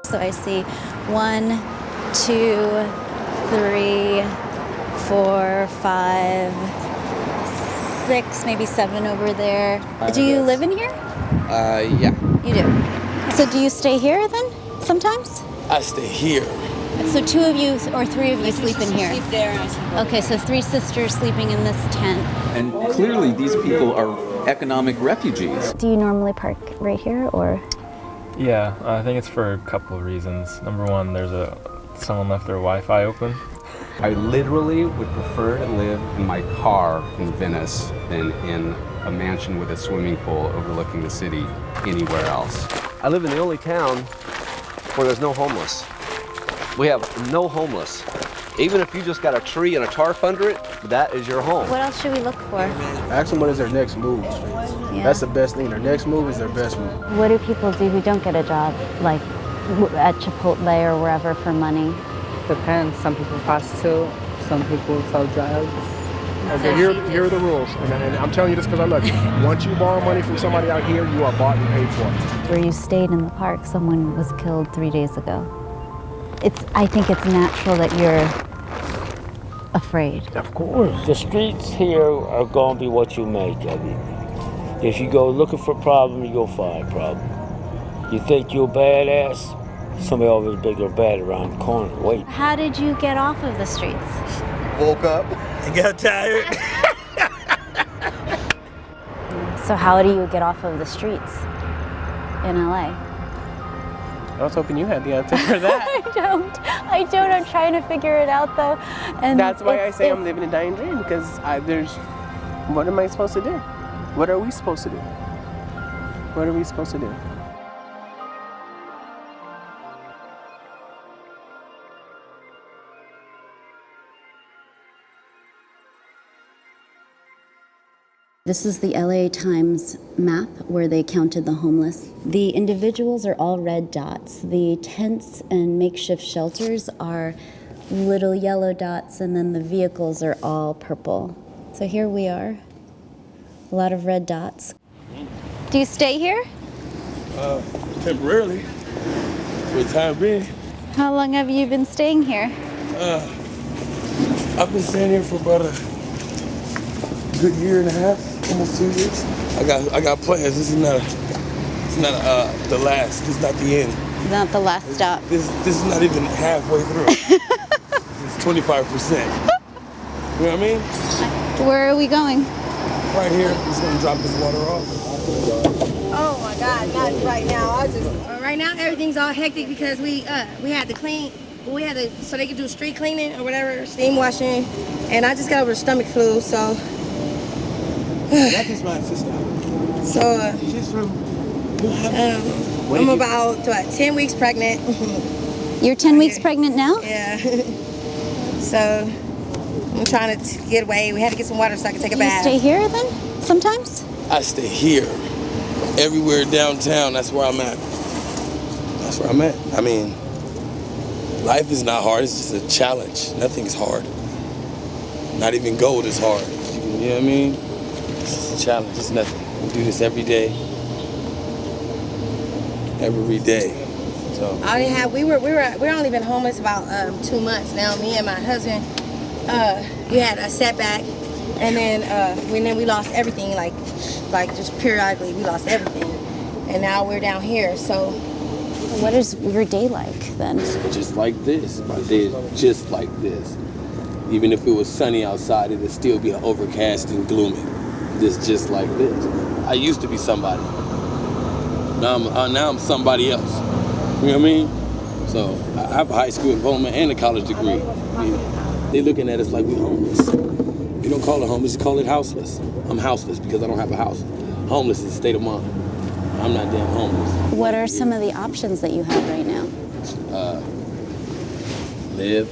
So I see 1, 2, 3, 4, 5, 6, maybe 7 over there. Do you live in here? Yeah. You do. So do you stay here then, sometimes? I stay here. So 2 of you or 3 of you sleep in here? Sleep there. Okay, so 3 sisters sleeping in this tent. And clearly these people are economic refugees. Do you normally park right here, or? Yeah, I think it's for a couple of reasons. Number one, someone left their Wi-Fi open. I literally would prefer to live in my car in Venice than in a mansion with a swimming pool overlooking the city anywhere else. I live in the only town where there's no homeless. We have no homeless. Even if you just got a tree and a tarp under it, that is your home. What else should we look for? Ask them what is their next move. Yeah. That's the best thing. Their next move is their best move. What do people do who don't get a job, like at Chipotle or wherever, for money? Depends. Some people prostitute, some people sell drugs. Okay, here are the rules. And I'm telling you this because I love you. Once you borrow money from somebody out here, you are bought and paid for. Where you stayed in the park, someone was killed 3 days ago. I think it's natural that you're afraid. Of course. The streets here are going to be what you make of it. If you go looking for a problem, you go find a problem. You think you're a badass, somebody always big or bad around the corner. Wait. How did you get off of the streets? Woke up and got tired. So how do you get off of the streets in LA? I was hoping you had the answer for that. I don't. I'm trying to figure it out though. And That's why I say I'm living a dying dream, because what am I supposed to do? What are we supposed to do? What are we supposed to do? This is the L.A.Times map where they counted the homeless. The individuals are all red dots. The tents and makeshift shelters are little yellow dots, and then the vehicles are all purple. So here we are, a lot of red dots. Do you stay here? Temporarily. For the time being. How long have you been staying here? I've been staying here for about a good year and a half, almost 2 years. I got plans. This is not the last. This is not the end. Not the last stop. This is not even halfway through. It's 25%. You know what I mean? Where are we going? Right here. He's gonna drop his water off. Oh my God, not right now. Right now everything's all hectic because we had to clean. So they could do street cleaning or whatever, steam washing, and I just got over the stomach flu, so. That is my sister. So She's from. I'm about 10 weeks pregnant. You're 10 weeks pregnant now? Yeah. So I'm trying to get away. We had to get some water so I could take a bath. You stay here then, sometimes? I stay here. Everywhere downtown, that's where I'm at. That's where I'm at. I mean, life is not hard, it's just a challenge. Nothing's hard. Not even gold is hard. You know what I mean? It's just a challenge, it's nothing. We do this every day. Every day. So we're only been homeless about 2 months now. Me and my husband, we had a setback, and then we lost everything. Like just periodically, we lost everything, and now we're down here. So, what is your day like then? just like this. My day is just like this. Even if it was sunny outside, it'd still be overcast and gloomy. Just like this. I used to be somebody. Now I'm somebody else. You know what I mean? So I have a high school diploma and a college degree. They're looking at us like we're homeless. You don't call it homeless, you call it houseless. I'm houseless because I don't have a house. Homeless is a state of mind. I'm not damn homeless. What are some of the options that you have right now? Live.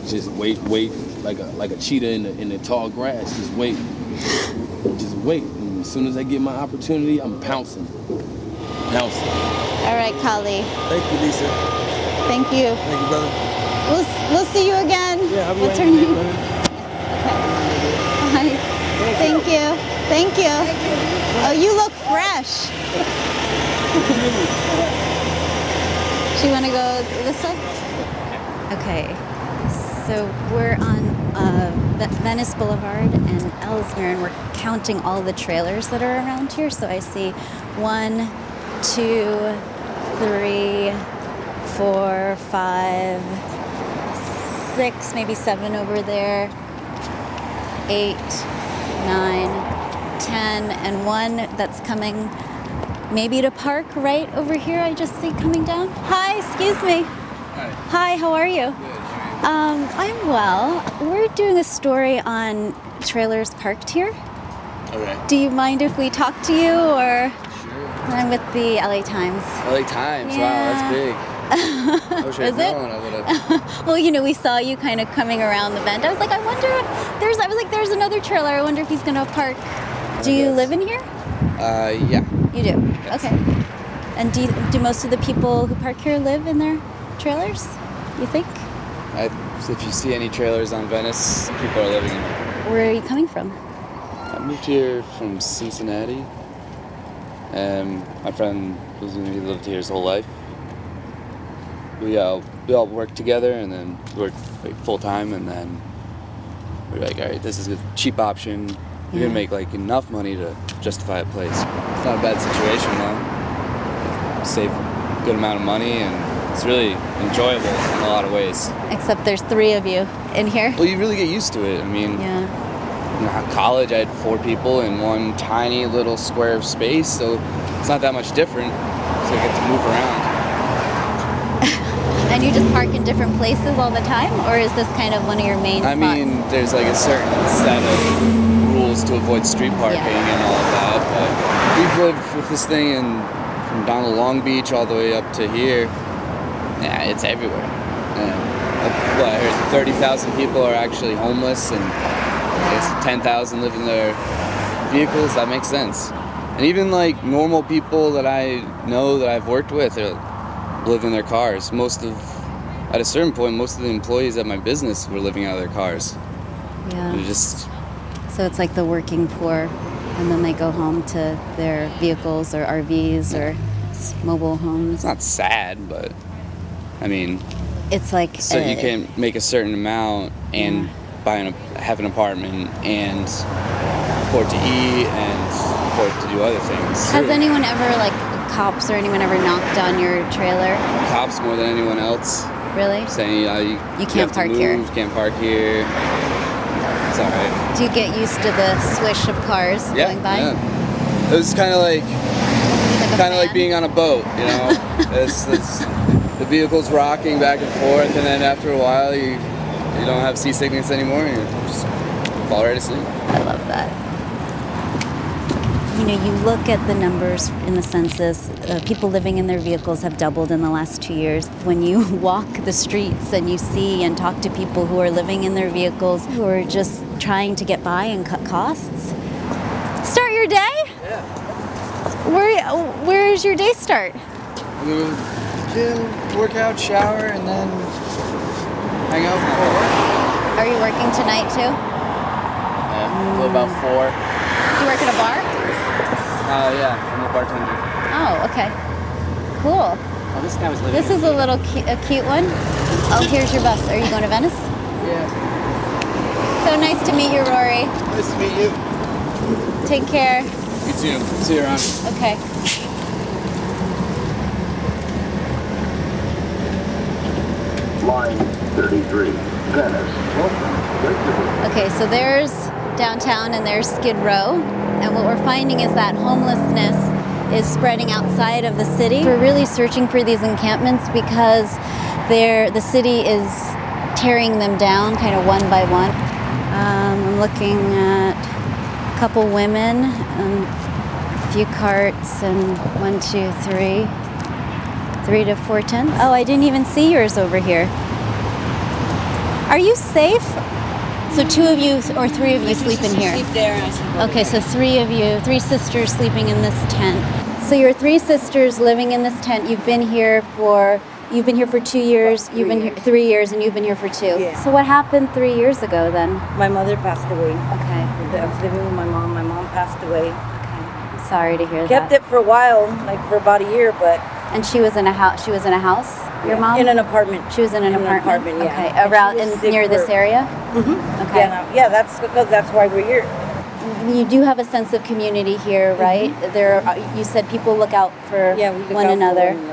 Just wait like a cheetah in the tall grass. Just wait. Just wait. And as soon as I get my opportunity, I'm pouncing. All right, Kali. Thank you, Lisa. Thank you. Thank you, brother. We'll see you again. Yeah, I'll be What's right your back, name? brother. Okay. Bye. Thank you. Thank you. Oh, you look fresh. Do you want to go this way? Okay. So we're on Venice Boulevard and Ellesmere, and we're counting all the trailers that are around here. So I see 1, 2, 3, 4, 5, 6, maybe 7 over there, 8, 9, 10, and 1 that's coming maybe to park right over here. I just see coming down. Hi, excuse me. Hi, how are you? I'm well. We're doing a story on trailers parked here. Okay. Do you mind if we talk to you, or? Sure. I'm with the L.A.Times. L.A.Times, Yeah. wow, that's big. I wish Is I'd known. I would have. Well, we saw you kind of coming around the bend. I was like, I wonder if there's another trailer. I wonder if he's gonna park. Do you live in here? Yeah. You do? Yes. Okay. And do most of the people who park here live in their trailers, you think? If you see any trailers on Venice, people are living in them. Where are you coming from? I moved here from Cincinnati, and my friend he lived here his whole life. We all worked together, and then worked like full time, and then we were like, all right, this is a cheap option. We're gonna make like enough money to justify a place. It's not a bad situation though. Save a good amount of money, and it's really enjoyable in a lot of ways. Except there's 3 of you in here. Well, you really get used to it. I mean, in college I had 4 people in one tiny little square of space, so it's not that much different. So I get to move around. And you just park in different places all the time, or is this kind of one of your main spots? I mean, there's like a certain set of rules to avoid street parking and all of that, but we've lived with this thing from down to Long Beach all the way up to here. Yeah, it's everywhere. I heard 30,000 people are actually homeless, and I guess 10,000 live in their vehicles. That makes sense. And even like normal people that I know that I've worked with live in their cars. At a certain point, most of the employees at my business were living out of their cars. Yeah. So it's like the working poor, and then they go home to their vehicles or RVs or mobile homes. It's not sad, but I mean, it's like so you can make a certain amount and have an apartment and afford to eat and afford to do other things. Has anyone ever, like cops or anyone ever knocked on your trailer? Cops more than anyone else. Really? Saying you can't park here. You can't park here. It's all right. Do you get used to the swish of cars going by? Yeah. It was kind of like being on a boat, it's the vehicle's rocking back and forth, and then after a while you don't have seasickness anymore, and you just fall right asleep. I love that. You look at the numbers in the census, people living in their vehicles have doubled in the last 2 years. When you walk the streets and you see and talk to people who are living in their vehicles, who are just trying to get by and cut costs. Start your day? Yeah. Where does your day start? We would gym, workout, shower, and then hang out before work. Are you working tonight too? Yeah, till about 4. Do you work at a bar? Yeah, I'm a bartender. Oh, okay. Cool. Oh, this guy was living. This is a little cute one. Oh, here's your bus. Are you going to Venice? Yeah. So nice to meet you, Rory. Nice to meet you. Take care. You too. See you around. Okay. Line 33, Venice. Okay, so there's downtown and there's Skid Row. And what we're finding is that homelessness is spreading outside of the city. We're really searching for these encampments because the city is tearing them down kind of one by one. I'm looking at a couple women, a few carts, and 1, 2, 3 to 4 tents. Oh, I didn't even see yours over here. Are you safe? So 2 of you or 3 of you sleep in here? Sleep there and I sleep over Okay, there. so 3 of you, 3 sisters sleeping in this tent. So you're 3 sisters living in this tent. You've been here for 2 years. You've been here 3 years, and you've been here for 2. Yeah. So what happened 3 years ago then? My mother passed away. Okay. I was living with my mom. My mom passed away. Okay. I'm sorry to hear that. Kept it for a while, like for about a year, but And she was in a house. She was in a house. Your mom? In an apartment. She was in an apartment. Yeah. Okay, And around she was sick near this for- area. Okay. Yeah, that's because that's why we're here. You do have a sense of community here, right? There, you said people look out for Yeah, we look one out for another. one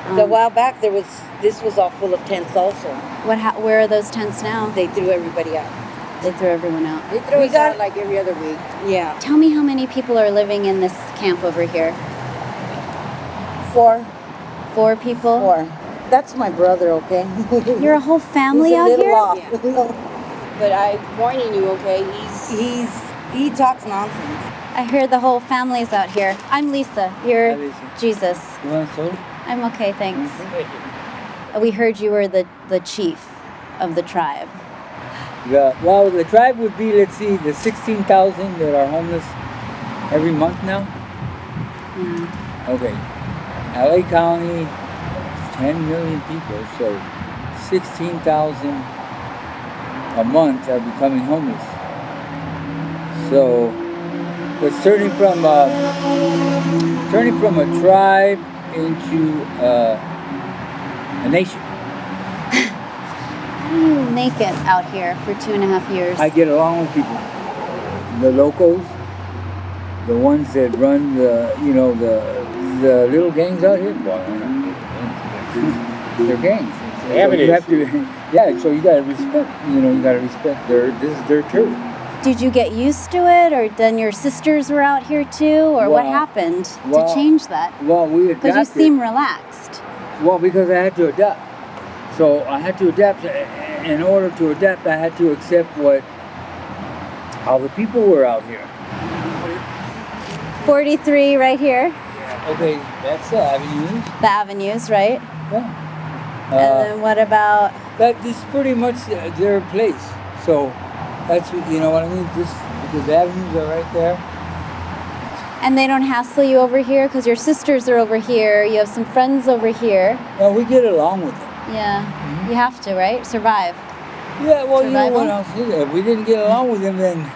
another. A while back, this was all full of tents also. Where are those tents now? They threw everybody out. They threw everyone out. They throw us out like every other week. Yeah. Tell me how many people are living in this camp over here. 4. 4 people? 4. That's my brother, okay? You're a whole family He's a out little here? off. But I'm warning you, okay? He talks nonsense. I hear the whole family's out here. I'm Lisa. You're Hi, Lisa. Jesus. You want soda? I'm okay, thanks. We heard you were the chief of the tribe. Well, the tribe would be, let's see, the 16,000 that are homeless every month now. Okay. L.A. County, 10 million people, so 16,000 a month are becoming homeless. So, it's turning from a tribe into a nation. How do you make it out here for 2.5 years? I get along with people. The locals, the ones that run the little gangs out here. Well, they're gangs. So you have to, so you gotta respect. You gotta respect this is their turf. Did you get used to it, or then your sisters were out here too, or what happened to change that? Well, we adapted. Because you seem relaxed. Well, because I had to adapt. So I had to adapt. In order to adapt, I had to accept how the people were out here. 43 right here. Okay, that's the avenues. The avenues, right? Yeah. And then what about? That is pretty much their place. So that's what I mean. Because the avenues are right there. And they don't hassle you over here because your sisters are over here. You have some friends over here. No, we get along with them. Yeah, you have to, right? Survive. Yeah, well, Survival? you know what else is there? If we didn't get along with them, then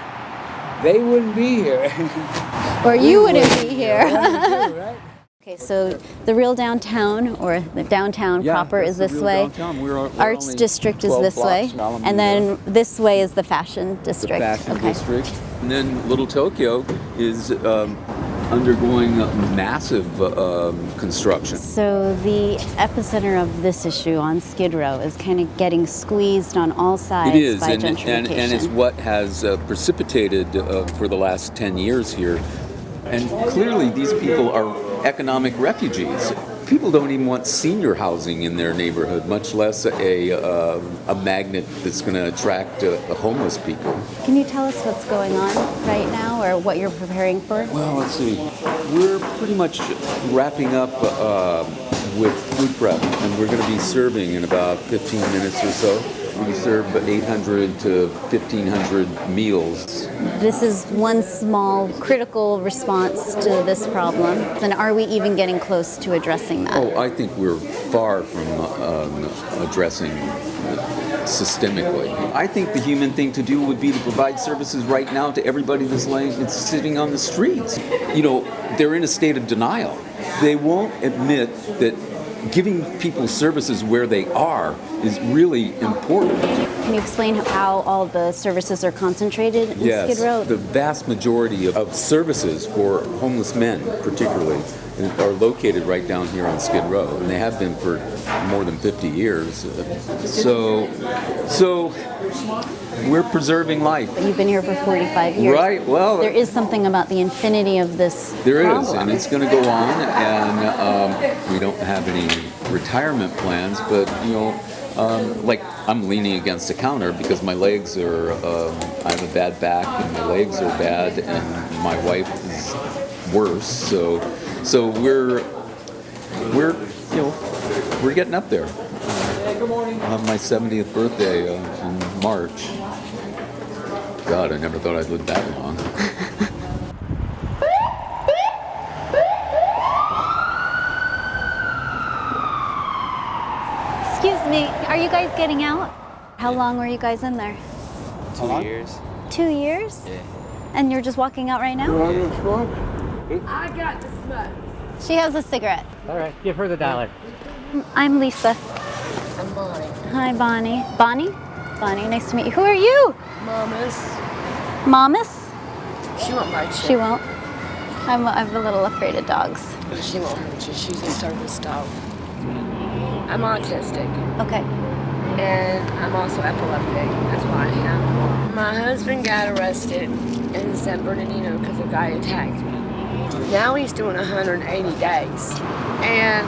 they wouldn't be here. Or you wouldn't be here. Right? Okay, so the real downtown, or the downtown proper, is this way. We're Arts only district is 12 this way. blocks from Alameda. And then this way is the fashion district. The fashion district. And then Little Tokyo is undergoing massive construction. So the epicenter of this issue on Skid Row is kind of getting squeezed on all sides It is, by and gentrification. it's what has precipitated for the last 10 years here. And clearly these people are economic refugees. People don't even want senior housing in their neighborhood, much less a magnet that's going to attract homeless people. Can you tell us what's going on right now, or what you're preparing for? Well, let's see. We're pretty much wrapping up with food prep, and we're going to be serving in about 15 minutes or so. We serve 800 to 1,500 meals. This is one small critical response to this problem. And are we even getting close to addressing that? Oh, I think we're far from addressing systemically. I think the human thing to do would be to provide services right now to everybody that's sitting on the streets. They're in a state of denial. They won't admit that giving people services where they are is really important. Can you explain how all the services are concentrated in Skid Row? The vast majority of services for homeless men, particularly, are located right down here on Skid Row, and they have been for more than 50 years. So we're presering life. You've been here for 45 years. Right, well... There is something about the infinity of this There problem. is, and it's going to go on, and we don't have any retirement plans, but, like I'm leaning against the counter because my legs are, I have a bad back, and my legs are bad, and my wife is worse, so we're getting up there. I'll have my 70th birthday in March. God, I never thought I'd live that long. Excuse me, are you guys getting out? How long were you guys in there? 2 years. 2 years? Yeah. And you're just walking out right now? Yeah. I got the smut. She has a cigarette. All right, give her the $1. I'm Lisa. I'm Bonnie. Hi, Bonnie. Bonnie? Bonnie, nice to meet you. Who are you? Mamas. Mamas? She won't bite you. She won't. I'm a little afraid of dogs. She won't hurt you. She's a service dog. I'm autistic. Okay. And I'm also epileptic. That's why I have. My husband got arrested in San Bernardino because a guy attacked me. Now he's doing 180 days. And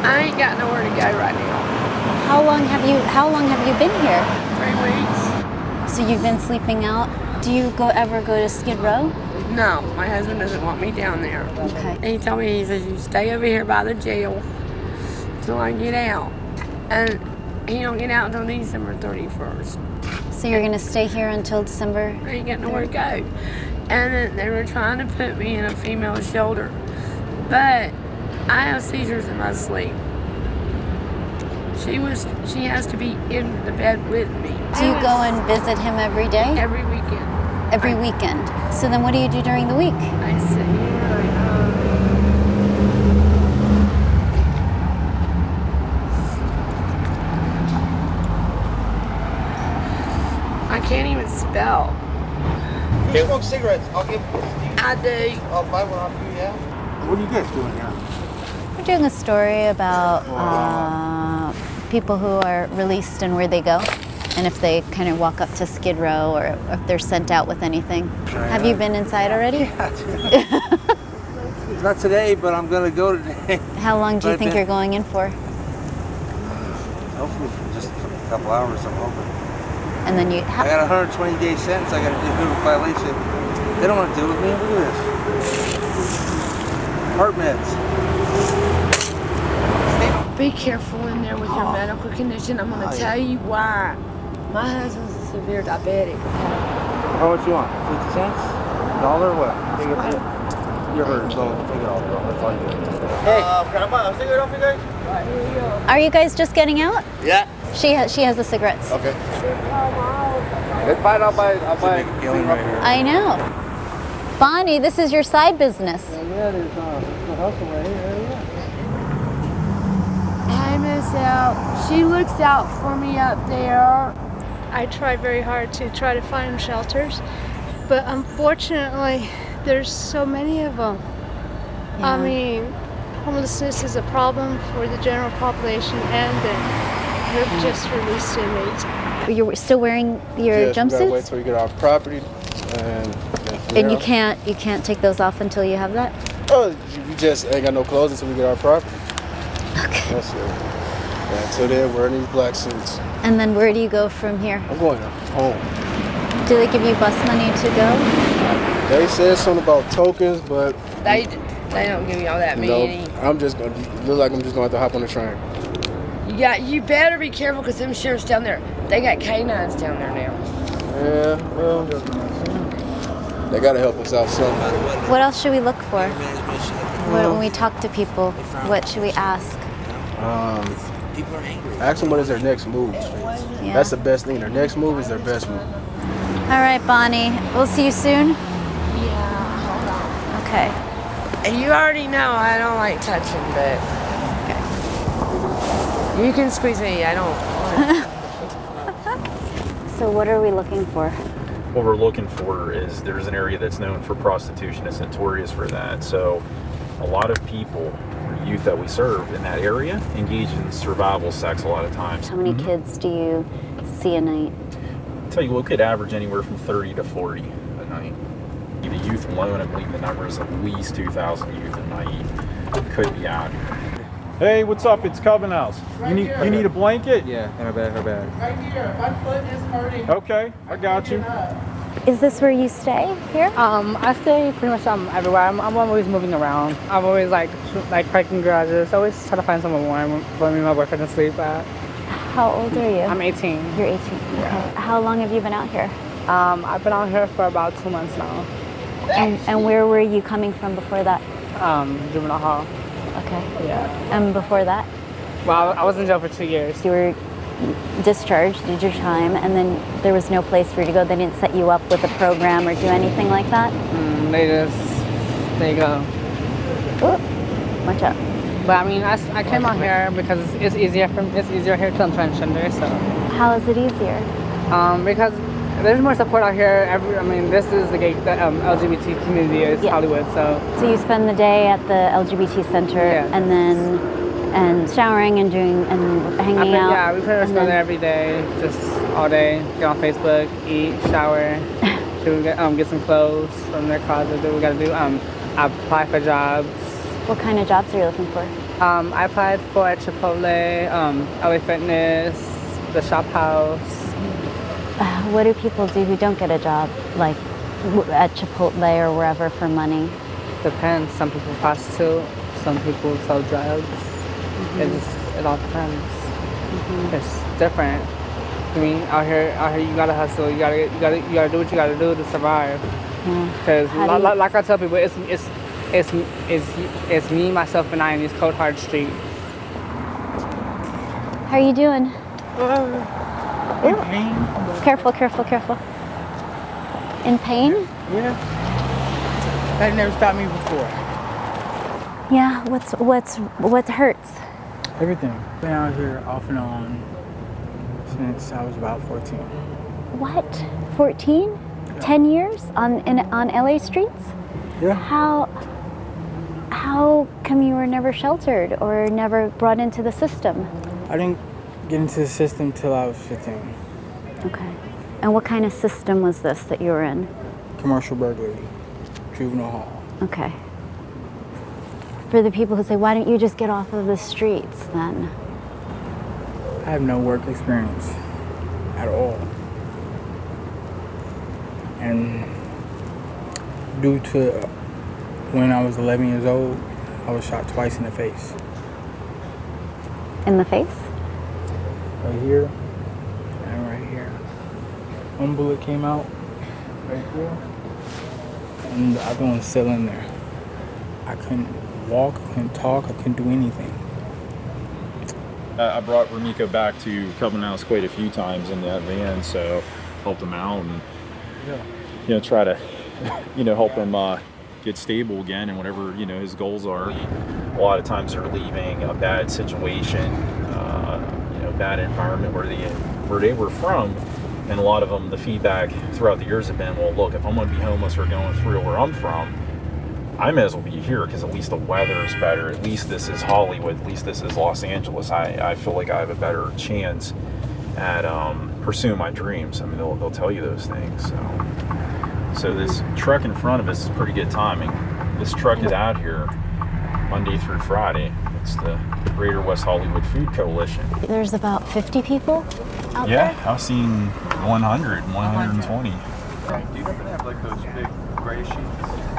I ain't got nowhere to go right now. How long have you been here? 3 weeks. So you've been sleeping out? Do you ever go to Skid Row? No, my husband doesn't want me down there. Okay. And he told me, he says, you stay over here by the jail till I get out. And he don't get out until December 31st. So you're gonna stay here until December? I ain't got nowhere to go. And then they were trying to put me in a female shelter. But I have seizures in my sleep. She has to be in the bed with me. Do you go and visit him every day? Every weekend. Every weekend. So then what do you do during the week? I sit here. I can't even spell. You smoke cigarettes? I'll give. I do. I'll buy one off you, yeah? What are you guys doing here? We're doing a story about people who are released and where they go, and if they kind of walk up to Skid Row or if they're sent out with anything. Have you been inside already? Not today, but I'm gonna go today. How long do you think you're going in for? Hopefully for just a couple hours, I'm hoping. And then I got a 120-day sentence. I got to do a violation. They don't want to deal with me. Look at this. Heart meds. Be careful in there with your medical condition. I'm going to tell you why. My husband's a severe diabetic. How much you want? 50 cents? $1 or what? Take it. You're hurt, so take it all, bro. That's all you do. Hey, can I buy a cigarette off you guys? Are you guys just getting out? Yeah. She has the cigarettes. Okay. It's fine. I'll buy right here. I know. Bonnie, this is your side business. Yeah, there's a hustle right here. I miss out. She looks out for me up there. I try very hard to try to find shelters, but unfortunately, there's so many of them. Yeah. I mean, homelessness is a problem for the general population and the just released inmates. You're still wearing your Yes, we gotta wait jumpsuits? till we get off property, And you can't take those off until you have that? Oh, we just ain't got no clothes until we get our property. Okay. That's it. And until then, wearing these black suits. And then where do you go from here? I'm going home. Do they give you bus money to go? They said something about tokens, but They don't give me all that money. I'm just gonna look like I'm just gonna have to hop on the train. Yeah, you better be careful because them sheriffs down there, they got canines down there now. Yeah, well, they gotta help us out somehow. What else should we look for? When we talk to people, what should we ask? Ask them what is their next move. Yeah. That's the best thing. Their next move is their best move. All right, Bonnie. We'll see you soon. Yeah, hold on. Okay. And you already know I don't like touching, but you can squeeze me. I don't. So what are we looking for? What we're looking for is there's an area that's known for prostitution. It's notorious for that. So a lot of people, youth that we serve in that area, engage in survival sex a lot of times. How many kids do you see a night? I'll tell you, we could average anywhere from 30 to 40 a night. The youth alone, I believe the number is at least 2,000 youth a night could be out here. Hey, what's up? It's Coven House. You need a blanket? Yeah, her bag. Right here. My foot is hurting. Okay, I got you. Is this where you stay here? I stay pretty much everywhere. I'm always moving around. I'm always like parking garages. Always try to find somewhere warm for me and my boyfriend to sleep at. How old are you? I'm 18. You're 18. Okay. How long have you been out here? I've been out here for about 2 months now. And where were you coming from before that? Juvenile hall. Okay. Yeah. And before that? Well, I was in jail for 2 years. You were discharged, did your time, and then there was no place for you to go. They didn't set you up with a program or do anything like that? They just, there you go. Watch out. But I mean, I came out here because it's easier here because I'm transgender. So How is it easier? because there's more support out here. I mean, this is the LGBT community is Hollywood. So you spend the day at the LGBT center and showering and doing and hanging out. Yeah, we pretty much go there every day, just all day. Get on Facebook, eat, shower, get some clothes from their closet. Do what we gotta do. Apply for jobs. What kind of jobs are you looking for? I applied for at Chipotle, L.A. Fitness, the Shop House. What do people do who don't get a job, like at Chipotle or wherever, for money? Depends. Some people prostitute, some people sell drugs. It all depends. It's different. I mean, out here, you gotta hustle. You gotta do what you gotta do to survive. Because, like I tell people, it's me, myself, and I in these cold, hard streets. How are you doing? In pain. Careful, careful, careful. In pain? Yeah. That never stopped me before. Yeah. What hurts? Everything. Been out here off and on since I was about 14. What? 14? Yeah. 10 years on LA streets? Yeah. How come you were never sheltered or never brought into the system? I didn't get into the system till I was 15. Okay. And what kind of system was this that you were in? Commercial burglary, juvenile hall. Okay. For the people who say, why don't you just get off of the streets then? I have no work experience at all. And due to when I was 11 years old, I was shot twice in the face. In the face? Right here and right here. One bullet came out right here, and the other one's still in there. I couldn't walk, I couldn't talk, I couldn't do anything. I brought Ramiko back to Covenant quite a few times in that van, so helped him out and try to help him get stable again and whatever his goals are. A lot of times they're leaving a bad situation, bad environment where they were from, and a lot of them, the feedback throughout the years have been, well, look, if I'm going to be homeless or going through where I'm from, I may as well be here because at least the weather is better. At least this is Hollywood. At least this is Los Angeles. I feel like I have a better chance at pursuing my dreams. I mean, they'll tell you those things. So this truck in front of us is pretty good timing. This truck is out here Monday through Friday. It's the Greater West Hollywood Food Coalition. There's about 50 people out there? Yeah, I've seen 100, 120. Do you happen to have like those big gray sheets?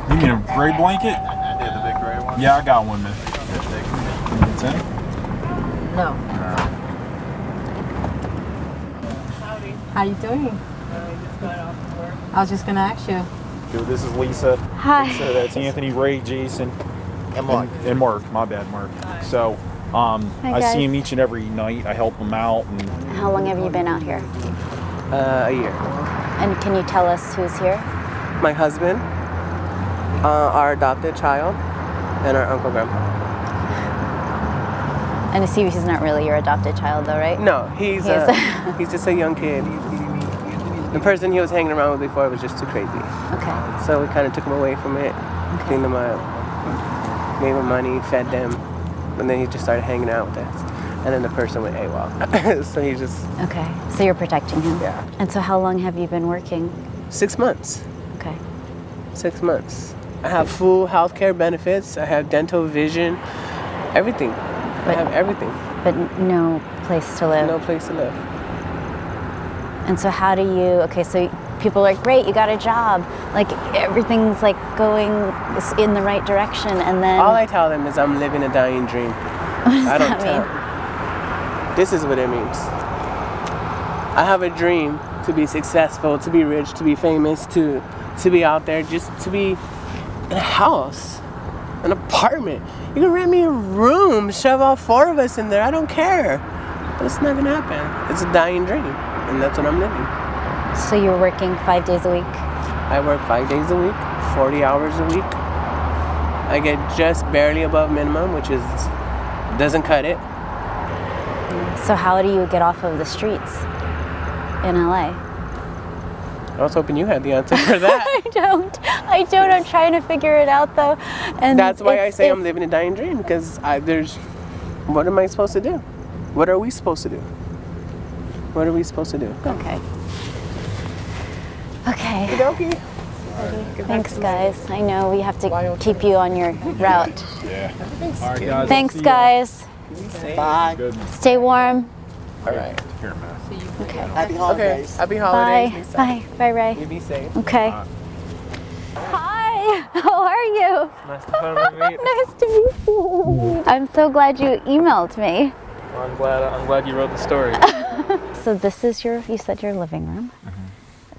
You mean a gray blanket? Yeah, the big gray one. Yeah, I got one, man. It's in? No. How you doing? I was just gonna ask you. This is Lisa. Hi. So that's Anthony, Ray, Jason, and Mark. And Mark. My bad, Mark. So I see him each and every night. I help him out. And how long have you been out here? A year. And can you tell us who's here? My husband, our adopted child, and our uncle grandpa. And he's not really your adopted child, though, right? No, he's just a young kid. The person he was hanging around with before was just too crazy. Okay. So we kind of took him away from it, cleaned him up, gave him money, fed them, and then he just started hanging out with us. And then the person went AWOL. So he just... Okay, so you're protecting him? Yeah. And so how long have you been working? 6 months. Okay. 6 months. I have full health care benefits. I have dental, vision, everything. I have everything. But no place to live? No place to live. And so how do you, so people are like, great, you got a job. Like everything's like going in the right direction, and then... All I tell them is I'm living a dying dream. What does that mean? This is what it means. I have a dream to be successful, to be rich, to be famous, to be out there, just to be in a house, an apartment. You can rent me a room, shove all 4 of us in there, I don't care. But it's not gonna happen. It's a dying dream, and that's what I'm living. So you're working 5 days a week? I work 5 days a week, 40 hours a week. I get just barely above minimum, which doesn't cut it. So how do you get off of the streets in LA? I was hoping you had the answer for that. I don't. I'm trying to figure it out though. And that's why I say I'm living a dying dream, because what am I supposed to do? What are we supposed to do? What are we supposed to do? Okay. Okay. Okey-dokey. Thanks, guys. I know we have to keep you on your route. Yeah. All right, guys. Thanks, guys. Bye. Stay warm. All right. Here, man. Okay. Happy holidays. Happy holidays. Bye. Lisa. Bye. Bye, Ray. You be safe. Okay. Hi. How are you? Nice to finally meet. Nice to meet you. I'm so glad you emailed me. Well, I'm glad you wrote the story. So this is you said your living room.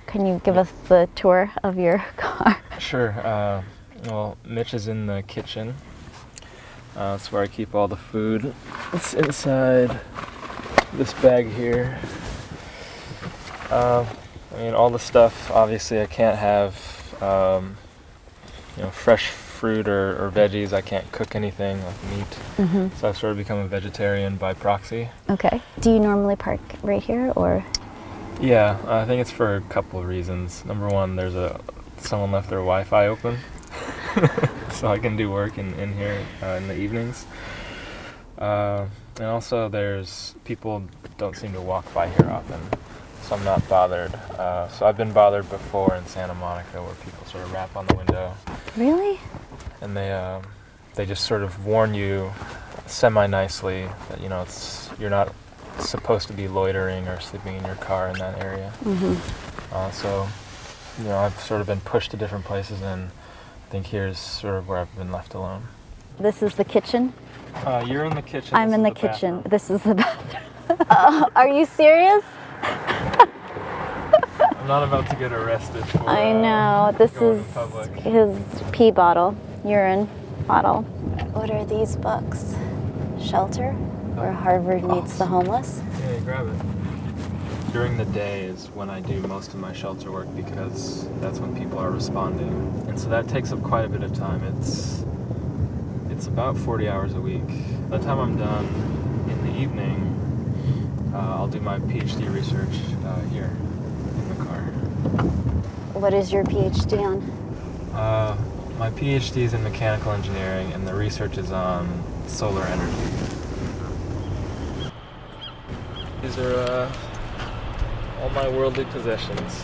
Can you give us the tour of your car? Sure. Well, Mitch is in the kitchen. That's where I keep all the food. It's inside this bag here. I mean, all the stuff, obviously I can't have, fresh fruit or veggies. I can't cook anything like meat. So I've sort of become a vegetarian by proxy. Okay. Do you normally park right here or? Yeah, I think it's for a couple of reasons. Number one, someone left their Wi-Fi open, so I can do work in here in the evenings. And also, people don't seem to walk by here often, so I'm not bothered. So I've been bothered before in Santa Monica, where people sort of rap on the window. Really? And they just sort of warn you semi-nicely that you're not supposed to be loitering or sleeping in your car in that area. So, I've sort of been pushed to different places, and I think here's sort of where I've been left alone. This is the kitchen? You're in the kitchen. I'm in the kitchen. This is the bathroom. Are you serious? I'm not about to get arrested for I know. This is his pee bottle, urine bottle. What are these books? Shelter? Where Harvard meets the homeless? Yeah, you grab it. During the day is when I do most of my shelter work, because that's when people are responding. And so that takes up quite a bit of time. It's about 40 hours a week. By the time I'm done in the evening, I'll do my PhD research here in the car. What is your PhD on? My PhD is in mechanical engineering, and the research is on solar energy. These are all my worldly possessions.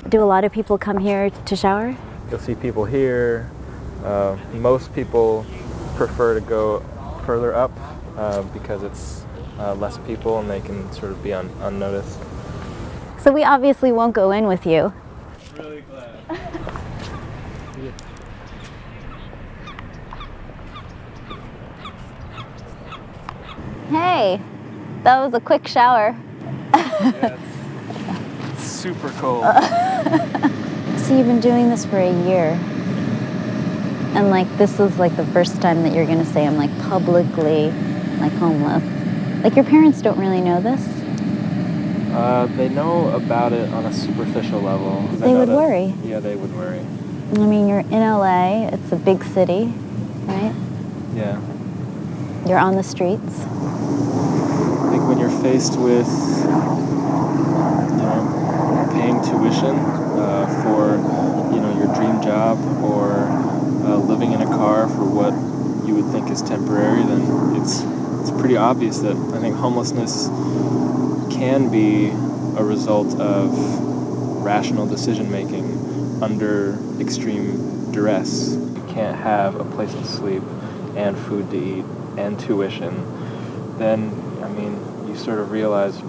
Do a lot of people come here to shower? You'll see people here. Most people prefer to go further up because it's less people and they can sort of be unnoticed. So we obviously won't go in with you. Really glad. Hey, that was a quick shower. Yeah, it's super cold. So you've been doing this for a year. And this is the first time that you're gonna say I'm publicly homeless. Your parents don't really know this? They know about it on a superficial level. They would worry. Yeah, they would worry. I mean, you're in LA, it's a big city, right? Yeah. You're on the streets. I think when you're faced with paying tuition for your dream job, or living in a car for what you would think is temporary, then it's pretty obvious that I think homelessness can be a result of rational decision making under extreme duress. You can't have a place to sleep and food to eat and tuition. Then you sort of realize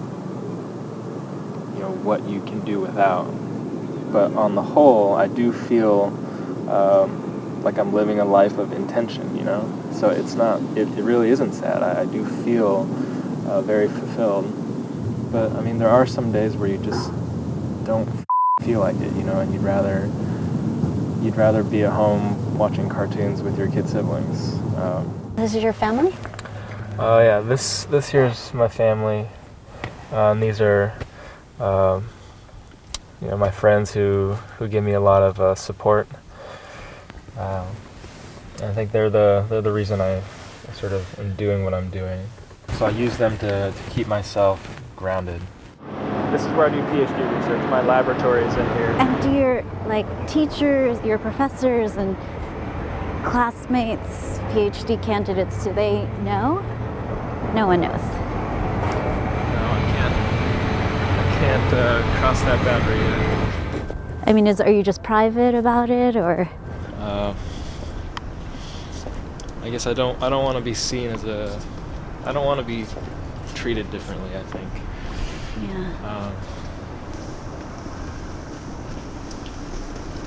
what you can do without. But on the whole, I do feel like I'm living a life of intention, So it really isn't sad. I do feel very fulfilled. But there are some days where you just don't feel like it, and you'd rather be at home watching cartoons with your kid siblings. This is your family? Oh yeah, this here's my family. And these are my friends who give me a lot of support. And I think they're the reason I sort of am doing what I'm doing. So I use them to keep myself grounded. This is where I do PhD research. My laboratory is in here. And do your teachers, your professors and classmates, PhD candidates, do they know? No one knows. No, I can't cross that boundary yet. I mean, are you just private about it, or? I guess I don't want to be seen as I don't want to be treated differently, I think. Yeah.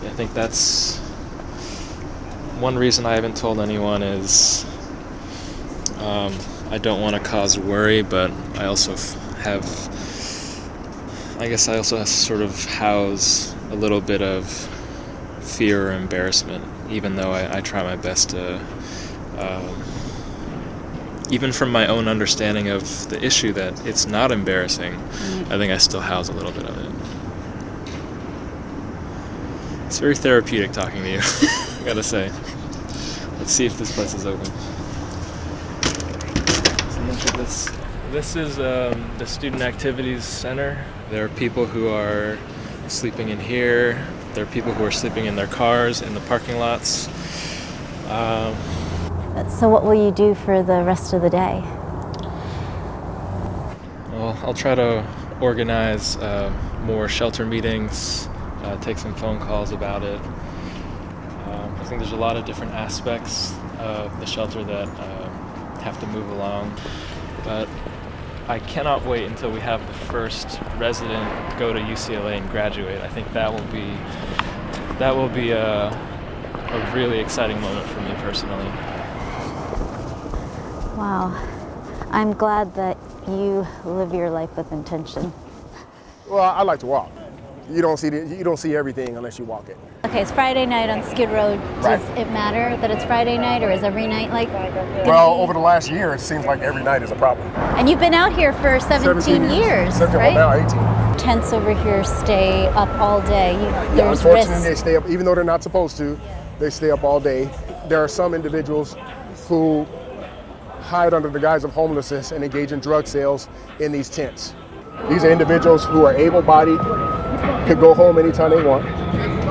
I think that's one reason I haven't told anyone is I don't want to cause worry, but I also I also sort of house a little bit of fear or embarrassment, even though I try my best to, even from my own understanding of the issue, that it's not embarrassing. I think I still house a little bit of it. It's very therapeutic talking to you, I gotta say. Let's see if this place is open. So look at this. This is the Student Activities Center. There are people who are sleeping in here. There are people who are sleeping in their cars, in the parking lots. So what will you do for the rest of the day? Well, I'll try to organize more shelter meetings, take some phone calls about it. I think there's a lot of different aspects of the shelter that have to move along, but I cannot wait until we have the first resident go to UCLA and graduate. I think that will be a really exciting moment for me personally. Wow. I'm glad that you live your life with intention. Well, I like to walk. You don't see everything unless you walk it. Okay, it's Friday night on Skid Row. Does it matter that it's Friday night, or is every night like? Well, over the last year, it seems like every night is a problem. And you've been out here for 17 years, 17, right? well, now 18. Tents over here stay up all day. There's unfortunately, risks. they stay up, even though they're not supposed to. They stay up all day. There are some individuals who hide under the guise of homelessness and engage in drug sales in these tents. These are individuals who are able-bodied, could go home anytime they want,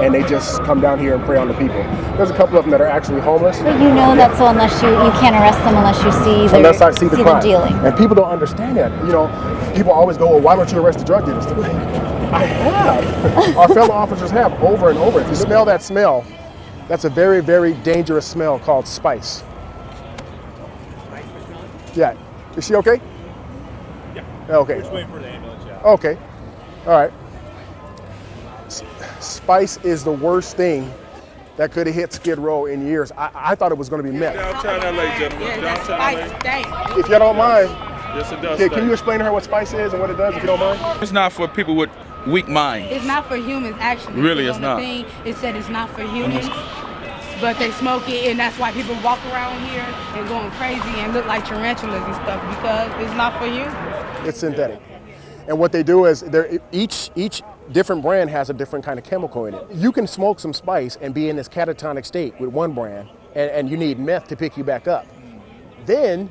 and they just come down here and prey on the people. There's a couple of them that are actually homeless. But you know that, so unless you can't arrest them unless you see unless I see the crime. them dealing. And people don't understand that. You know, people always go, well, why don't you arrest the drug dealers today? I have. Our fellow officers have over and over. If you smell that smell, that's a very, very dangerous smell called spice. Yeah. Is she okay? Yeah. Okay. Just waiting for the ambulance, yeah. Okay. All right. Spice is the worst thing that could have hit Skid Row in years. I thought it was going to be meth. Downtown LA, gentlemen. Downtown LA. If you don't mind, yes, it does. can you explain to her what spice is and what it does, if you don't mind? It's not for people with weak minds. It's not for humans, actually. Really, it's on not. The thing, it said it's not for humans, but they smoke it, and that's why people walk around here and going crazy and look like tarantulas and stuff, because it's not for humans. It's synthetic. And what they do is each different brand has a different kind of chemical in it. You can smoke some spice and be in this catatonic state with one brand, and you need meth to pick you back up. Then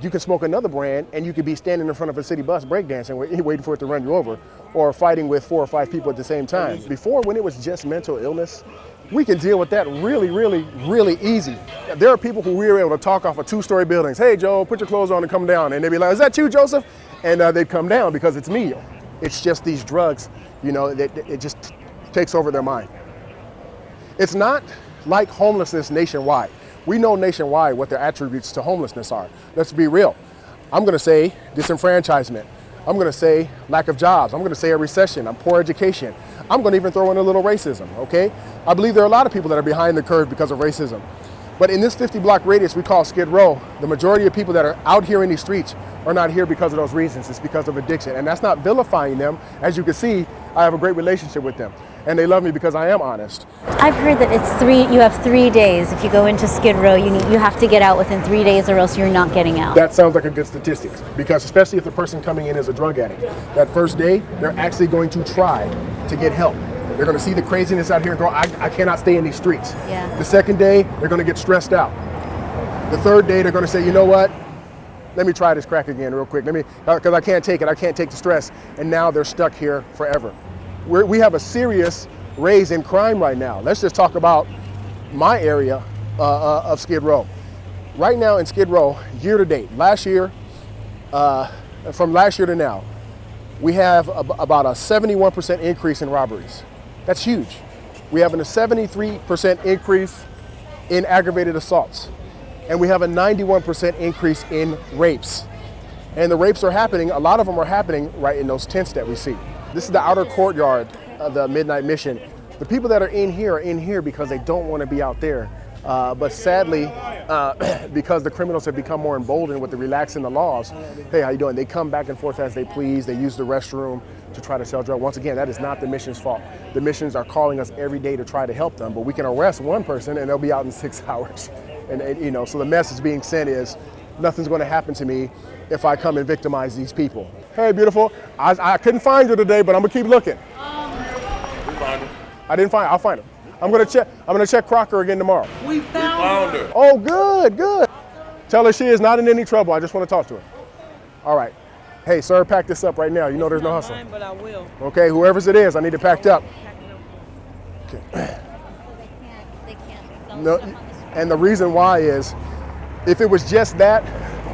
you can smoke another brand and you could be standing in front of a city bus breakdancing, waiting for it to run you over, or fighting with 4 or 5 people at the same time. Before, when it was just mental illness, we can deal with that really, really, really easy. There are people who we were able to talk off of 2-story buildings. Hey, Joe, put your clothes on and come down. And they'd be like, is that you, Joseph? And they'd come down because it's me. It's just these drugs, you know, it just takes over their mind. It's not like homelessness nationwide. We know nationwide what the attributes to homelessness are. Let's be real. I'm gonna say disenfranchisement. I'm gonna say lack of jobs. I'm gonna say a recession, poor education. I'm gonna even throw in a little racism, okay? I believe there are a lot of people that are behind the curve because of racism. But in this 50-block radius we call Skid Row, the majority of people that are out here in these streets are not here because of those reasons. It's because of addiction. And that's not vilifying them. As you can see, I have a great relationship with them. And they love me because I am honest. I've heard that you have 3 days. If you go into Skid Row, you have to get out within 3 days or else you're not getting out. That sounds like a good statistic, because especially if the person coming in is a drug addict, that first day, they're actually going to try to get help. They're going to see the craziness out here and go, I cannot stay in these streets. Yeah. The second day, they're going to get stressed out. The third day, they're going to say, you know what? Let me try this crack again real quick. Because I can't take it. I can't take the stress. And now they're stuck here forever. We have a serious raise in crime right now. Let's just talk about my area of Skid Row. Right now in Skid Row, year to date, last year, from last year to now, we have about a 71% increase in robberies. That's huge. We have a 73% increase in aggravated assaults. And we have a 91% increase in rapes. And the rapes are happening, a lot of them are happening right in those tents that we see. This is the outer courtyard of the Midnight Mission. The people that are in here because they don't want to be out there. But sadly, because the criminals have become more emboldened with the relaxing the laws, hey, how you doing? They come back and forth as they please. They use the restroom to try to sell drugs. Once again, that is not the mission's fault. The missions are calling us every day to try to help them, but we can arrest one person and they'll be out in 6 hours. And so the message being sent is, nothing's going to happen to me if I come and victimize these people. Hey, beautiful. I couldn't find you today, but I'm gonna keep looking. We found her. I didn't find her. I'll find her. I'm gonna check Crocker again tomorrow. We found her. Oh, good. Tell her she is not in any trouble. I just want to talk to her. All right. Hey, sir, pack this up right now. You know there's no hustle. But I will. Okay, whoever's it is, I need it packed up. Okay. No, and the reason why is, if it was just that,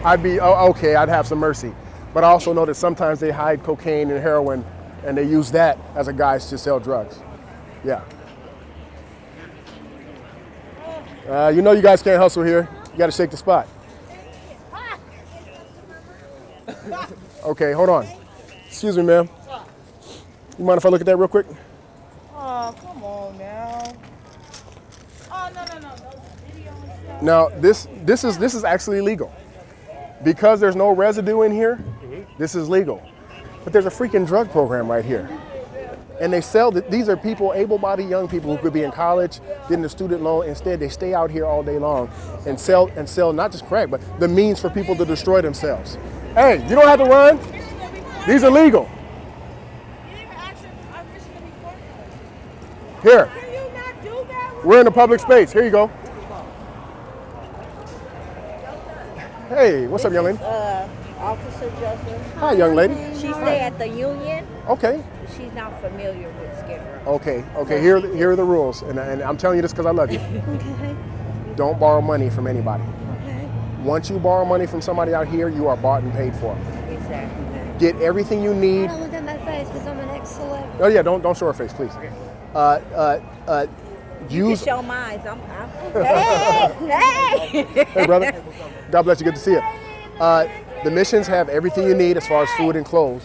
I'd be, okay, I'd have some mercy. But I also know that sometimes they hide cocaine and heroin and they use that as a guise to sell drugs. Yeah. You know you guys can't hustle here. You gotta shake the spot. Okay, hold on. Excuse me, ma'am. You mind if I look at that real quick? Oh, come on now. Oh, no. Now, this is actually legal. Because there's no residue in here, this is legal. But there's a freaking drug program right here. And they sell, these are people, able-bodied young people who could be in college, getting a student loan. Instead, they stay out here all day long and sell not just crack, but the means for people to destroy themselves. Hey, you don't have to run. These are legal. Here. We're in a public space. Here you go. Hey, what's up, young lady? Officer Justin. Hi, young lady. She stay at the Union. Okay. She's not familiar with Skid Row. Okay. Here are the rules, and I'm telling you this because I love you. Okay. Don't borrow money from anybody. Okay. Once you borrow money from somebody out here, you are bought and paid for. Exactly. Get everything you need. Don't look at my face because I'm an ex-celebrity. Oh yeah, don't show her face, please. You Use. can show mine. Hey! Hey, brother. God bless you. Good to see you. The missions have everything you need as far as food and clothes.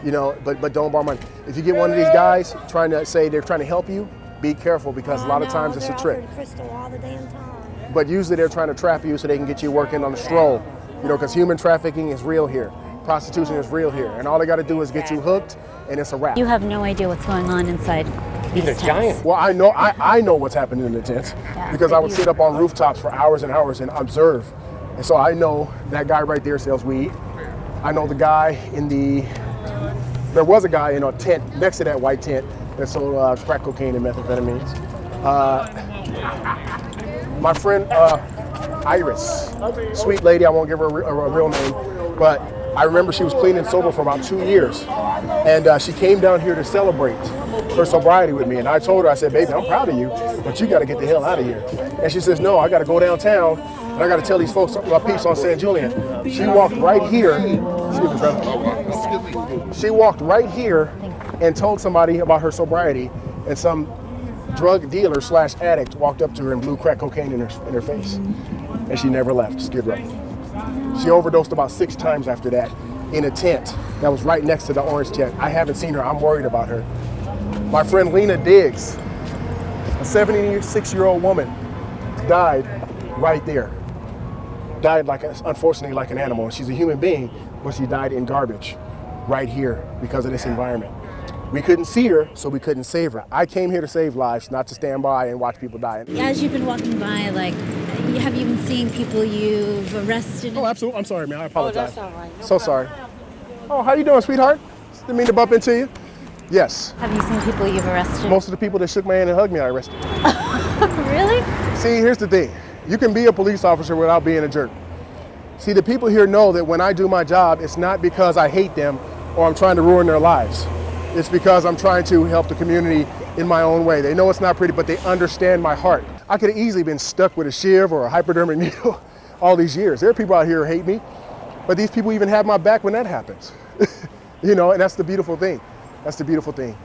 But don't borrow money. If you get one of these guys trying to say they're trying to help you, be careful because a lot of times it's a trick. Crystal all the damn time. But usually they're trying to trap you so they can get you working on the stroll. Because human trafficking is real here. Prostitution is real here. And all they got to do is get you hooked, and it's a wrap. You have no idea what's going on inside these tents. Giant. Well, I know what's happening in the tents because I would sit up on rooftops for hours and hours and observe. And so I know that guy right there sells weed. I know the guy there was a guy in a tent next to that white tent that sold crack cocaine and methamphetamines. My friend Iris, sweet lady, I won't give her a real name, but I remember she was clean and sober for about 2 years. And she came down here to celebrate her sobriety with me. And I told her, I said, baby, I'm proud of you, but you got to get the hell out of here. And she says, no, I got to go downtown and I got to tell these folks about peace on San Julian. She walked right here. She walked right here and told somebody about her sobriety, and some drug dealer / addict walked up to her and blew crack cocaine in her face. And she never left Skid Row. She overdosed about 6 times after that in a tent that was right next to the orange tent. I haven't seen her. I'm worried about her. My friend Lena Diggs, a 76-year-old woman, died right there. Died unfortunately like an animal. She's a human being, but she died in garbage right here because of this environment. We couldn't see her, so we couldn't save her. I came here to save lives, not to stand by and watch people die. As you've been walking by, have you been seeing people you've arrested? Oh, absolutely. I'm sorry, man. I apologize. Oh, that's all right. No so sorry. Oh, how you doing, sweetheart? Didn't mean to bump into you. Yes. Have you seen people you've arrested? Most of the people that shook my hand and hugged me, I arrested. Really? See, here's the thing. You can be a police officer without being a jerk. See, the people here know that when I do my job, it's not because I hate them or I'm trying to ruin their lives. It's because I'm trying to help the community in my own way. They know it's not pretty, but they understand my heart. I could have easily been stuck with a shiv or a hypodermic needle all these years. There are people out here who hate me, but these people even have my back when that happens. You know, and that's the beautiful thing. That's the beautiful thing.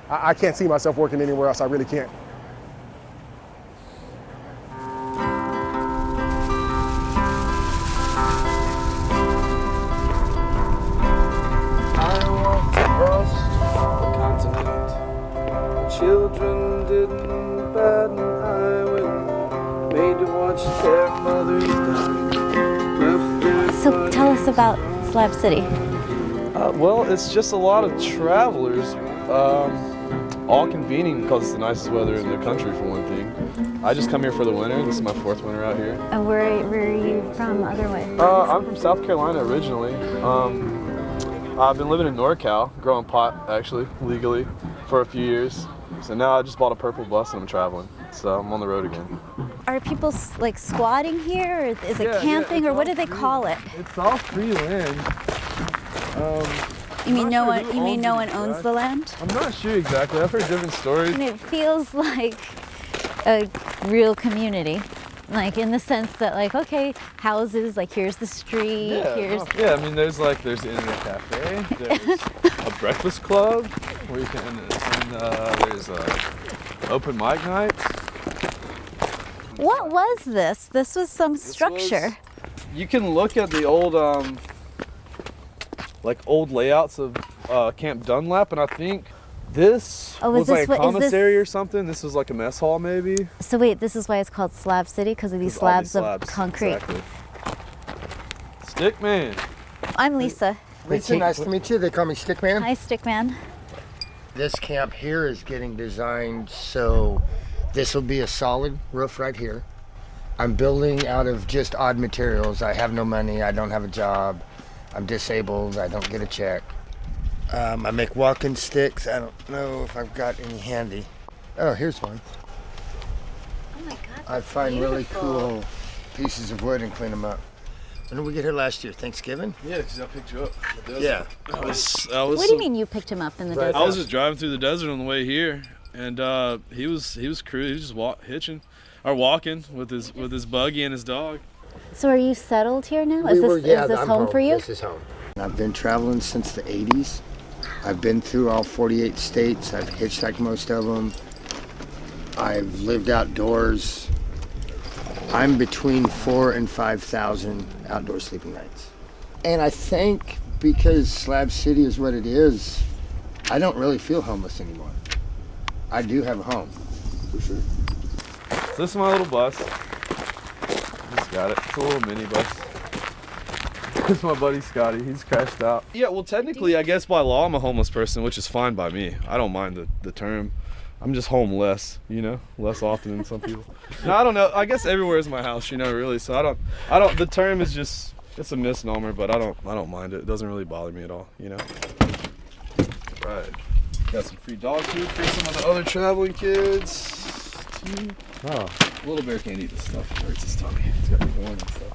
I can't see myself working anywhere else. I really can't. Children didn't bat an eye when made to watch their mothers die. So tell us about Slab City. Well, it's just a lot of travelers, all convening because it's the nicest weather in the country for one thing. I just come here for the winter. This is my 4th winter out here. And where are you from otherwise? I'm from South Carolina originally. I've been living in NorCal, growing pot actually, legally, for a few years. So now I just bought a purple bus and I'm traveling. So I'm on the road again. Are people like squatting here, or is it camping, or what do they call it? It's all free land. You mean no one? You mean no one owns the land? I'm not sure exactly. I've heard different stories. And it feels like a real community, like in the sense that, like, okay, houses, like here's the street, here's. Yeah, I mean, there's the internet cafe, there's a breakfast club where you can, and there's open mic nights. What was this? This was some structure. You can look at the old, old layouts of Camp Dunlap, and I think this was like a commissary or something. This was like a mess hall, maybe. So wait, this is why it's called Slab City, because of these slabs of concrete. Exactly. Stickman. I'm Lisa. Lisa, nice to meet you. They call me Stickman. Hi, Stickman. This camp here is getting designed so this will be a solid roof right here. I'm building out of just odd materials. I have no money. I don't have a job. I'm disabled. I don't get a check. I make walking sticks. I don't know if I've got any handy. Oh, here's one. Oh my God, I find really cool pieces of wood and clean them up. When did we get here last year? Thanksgiving? Yeah, because I picked you up. Yeah. I was What do you mean you picked him up in the desert? I was just driving through the desert on the way here, and he was just walking with his buggy and his dog. So are you settled here now? Is this home for you? This is home. I've been traveling since the 80s. I've been through all 48 states. I've hitchhiked most of them. I've lived outdoors. I'm between 4,000 and 5,000 outdoor sleeping nights. And I think because Slab City is what it is, I don't really feel homeless anymore. I do have a home, for sure. So this is my little bus. Just got it. It's a little mini bus. This is my buddy Scotty. He's crashed out. Yeah, well, technically, I guess by law, I'm a homeless person, which is fine by me. I don't mind the term. I'm just homeless, less often than some people. No, I don't know. I guess everywhere is my house, really. So I don't. The term is just, it's a misnomer, but I don't mind it. It doesn't really bother me at all, Right. Got some free dog food for some of the other traveling kids. Oh, Little Bear can't eat this stuff. It hurts his tummy. It's got corn and stuff.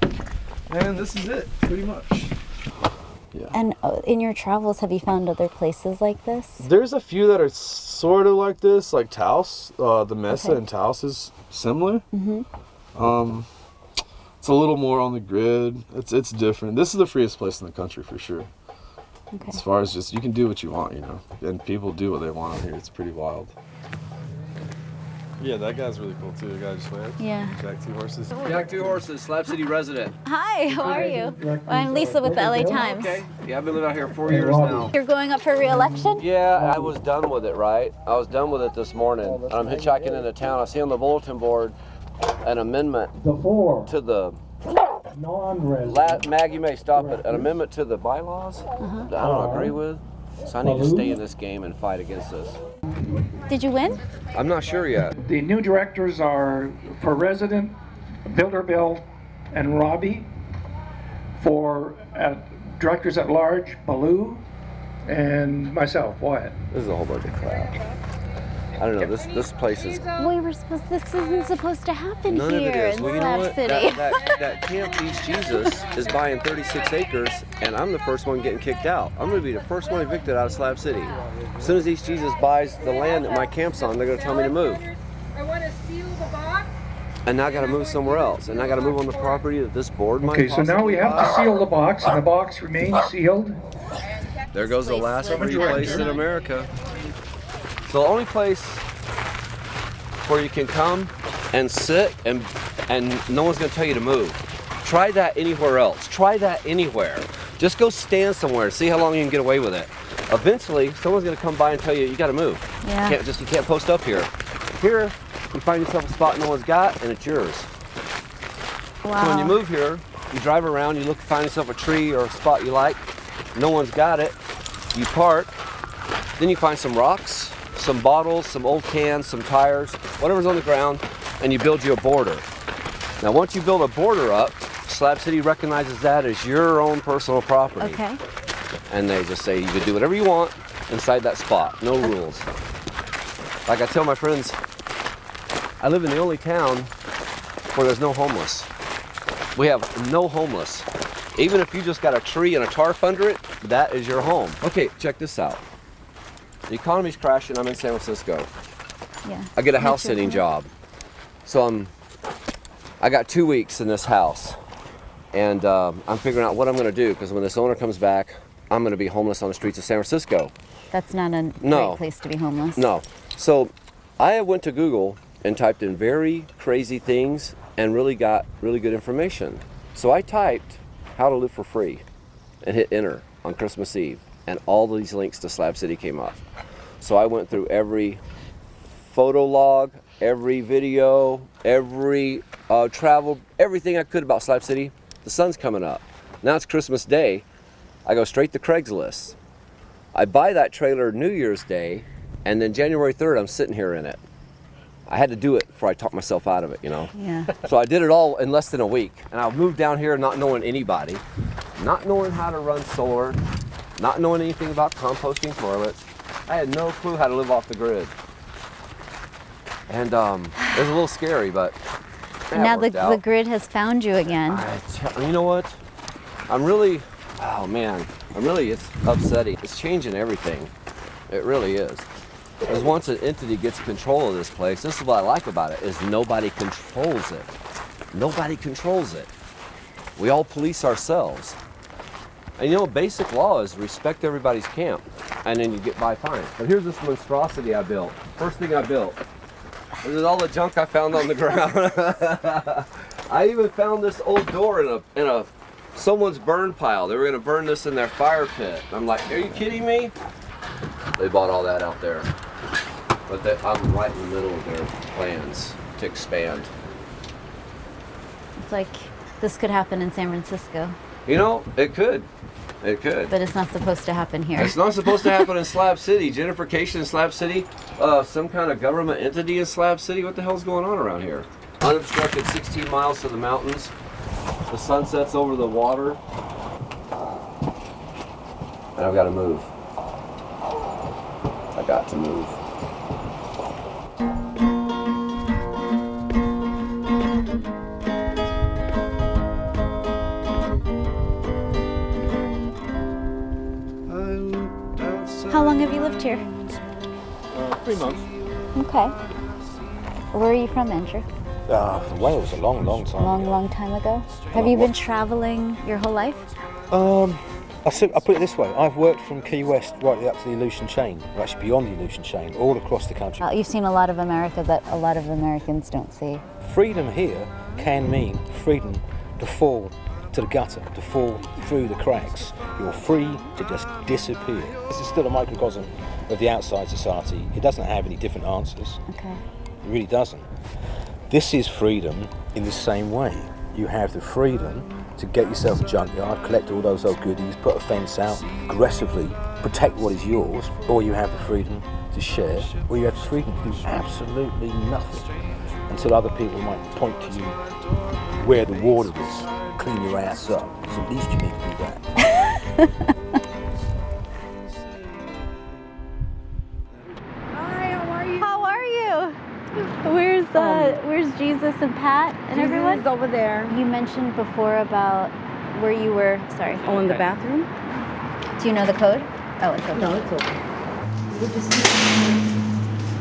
And this is it, pretty much. Yeah. And in your travels, have you found other places like this? There's a few that are sort of like this, like Taos. The Mesa in Taos is similar. Mm-hmm. It's a little more on the grid. It's different. This is the freest place in the country for sure. Okay. As far as just, you can do what you want, and people do what they want out here. It's pretty wild. Yeah, that guy's really cool too. The guy just went. Yeah. Jack Two Horses. Jack Two Horses, Slab City resident. Hi, how are you? Well, I'm Lisa with the L.A.Times. Okay. Yeah, I've been living out here 4 years now. You're going up for re-election? Yeah, I was done with it, right? I was done with it this morning. I'm hitchhiking into town. I see on the bulletin board an amendment to the Mag, you may stop it. An amendment to the bylaws that I don't agree with. So I need to stay in this game and fight against this. Did you win? I'm not sure yet. The new directors are for resident, Builder Bill and Robbie. For directors at large, Baloo and myself, Wyatt. This is a whole bunch of crap. I don't know, this place is... This isn't supposed to happen None here of it is. in Well, you know Slab what? City. That Camp East Jesus is buying 36 acres, and I'm the first one getting kicked out. I'm going to be the first one evicted out of Slab City. As soon as East Jesus buys the land that my camp's on, they're going to tell me to move. I want to steal the box. And now I got to move somewhere else, and I got to move on the property that this board might Okay, so now we have to possibly seal the box, and the box remains sealed. There goes the last free place in America. So the only place where you can come and sit and no one's gonna tell you to move. Try that anywhere else. Try that anywhere. Just go stand somewhere and see how long you can get away with it. Eventually, someone's gonna come by and tell you gotta move. Yeah. You can't post up here. Here, you find yourself a spot no one's got and it's yours. Wow. So when you move here, you drive around, you find yourself a tree or a spot you like, no one's got it, you park, then you find some rocks, some bottles, some old cans, some tires, whatever's on the ground, and you build you a border. Now once you build a border up, Slab City recognizes that as your own personal property. Okay. And they just say you can do whatever you want inside that spot, no rules. Like I tell my friends, I live in the only town where there's no homeless. We have no homeless. Even if you just got a tree and a tarp under it, that is your home. Okay, check this out. The economy's crashing, I'm in San Francisco. Yeah. I get a house sitting job. So I got 2 weeks in this house. And I'm figuring out what I'm gonna do, because when this owner comes back, I'm gonna be homeless on the streets of San Francisco. That's not a great place to be homeless. No. So I went to Google and typed in very crazy things and really got really good information. So I typed how to live for free and hit enter on Christmas Eve, and all these links to Slab City came up. So I went through every photo log, every video, every travel, everything I could about Slab City. The sun's coming up. Now it's Christmas Day. I go straight to Craigslist. I buy that trailer New Year's Day, and then January 3rd, I'm sitting here in it. I had to do it before I talked myself out of it, you know? Yeah. So I did it all in less than a week. And I moved down here not knowing anybody, not knowing how to run solar, not knowing anything about composting toilets. I had no clue how to live off the grid. And it was a little scary, but And now the grid has found you again. You know what? It's upsetting. It's changing everything. It really is. Because once an entity gets control of this place, this is what I like about it, is nobody controls it. Nobody controls it. We all police ourselves. And you know, basic law is respect everybody's camp, and then you get by fine. But here's this monstrosity I built. First thing I built. This is all the junk I found on the ground. I even found this old door in a someone's burn pile. They were gonna burn this in their fire pit. I'm like, are you kidding me? They bought all that out there. But I'm right in the middle of their plans to expand. It's like this could happen in San Francisco. You know, it could. It could. But it's not supposed to happen here. It's not supposed to happen in Slab City. Gentrification in Slab City. Some kind of government entity in Slab City. What the hell's going on around here? Unobstructed 16 miles to the mountains. The sun sets over the water. And I've got to move. I got to move. How long have you lived here? 3 months. Okay. Where are you from, Andrew? From Wales, a long, long time ago. Long time ago. Have you been traveling your whole life? I put it this way, I've worked from Key West right up to the Aleutian chain, or actually beyond the Aleutian chain, all across the country. You've seen a lot of America that a lot of Americans don't see. Freedom here can mean freedom to fall to the gutter, to fall through the cracks. You're free to just disappear. This is still a microcosm of the outside society. It doesn't have any different answers. Okay. It really doesn't. This is freedom in the same way. You have the freedom to get yourself a junkyard, collect all those old goodies, put a fence out, aggressively protect what is yours, or you have the freedom to share, or you have the freedom to do absolutely nothing until other people might point to you where the water is, clean your ass up, because at least you need to do that. Jesus and Pat and Jesus everyone? is over there. You mentioned before about where you were, sorry. Oh, in the bathroom? Do you know the code? Oh, it's okay. No, it's okay. We would just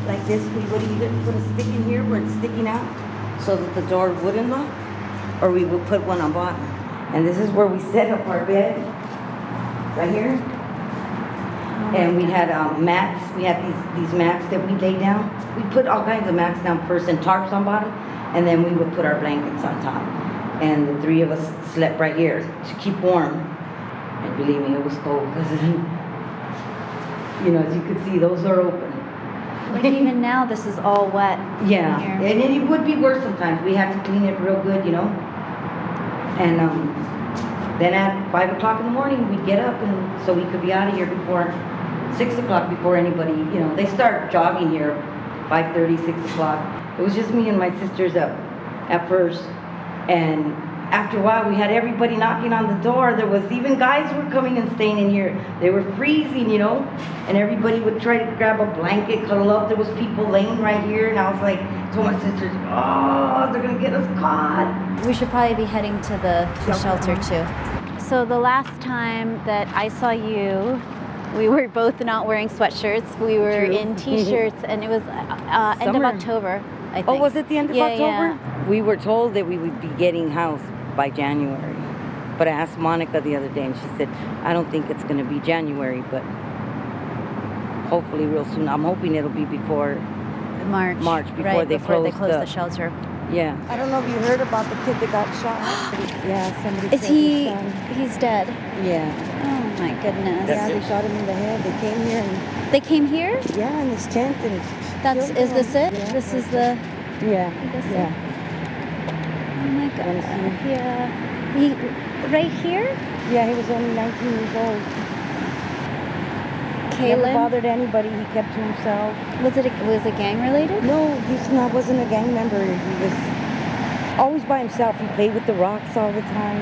like this. We would either put a stick in here where it's sticking out so that the door wouldn't lock, or we would put one on bottom. And this is where we set up our bed, right here. And we had mats. We had these mats that we lay down. We put all kinds of mats down first and tarps on bottom, and then we would put our blankets on top. And the three of us slept right here to keep warm. And believe me, it was cold because, you know, as you could see, those are open. Like even now, this is all wet. Yeah, in here. and it would be worse sometimes. We had to clean it real good, you know. And then at 5 o'clock in the morning, we'd get up, and so we could be out of here before 6 o'clock, before anybody, you know, they start jogging here 5:30, 6 o'clock. It was just me and my sisters up at first. And after a while, we had everybody knocking on the door. There was even guys were coming and staying in here. They were freezing, you know, and everybody would try to grab a blanket, cuddle up. There was people laying right here, and I was like, told my sisters, oh, they're gonna get us caught. We should probably be heading to the shelter too. So the last time that I saw you, we were both not wearing sweatshirts. We were True. in t-shirts, and it was end of Summer. October, I think. Oh, was it the end of October? Yeah. We were told that we would be getting housed by January. But I asked Monica the other day, and she said, I don't think it's going to be January, but hopefully real soon. I'm hoping it'll be before March, before right, they before close they close the shelter. Yeah. I don't know if you heard about the kid that got shot. Yeah, somebody Is killed his son. he's dead? Yeah. Oh my goodness. Yeah, they shot him in the head. They came here and They came here? yeah, in his tent and That's is this it? Yeah. This is the Yeah. this Yeah. it? Oh my god. Yeah. He right here? yeah, he was only 19 years old. Never Caleb? bothered anybody. He kept to himself. Was it gang related? No, wasn't a gang member. He was always by himself. He played with the rocks all the time.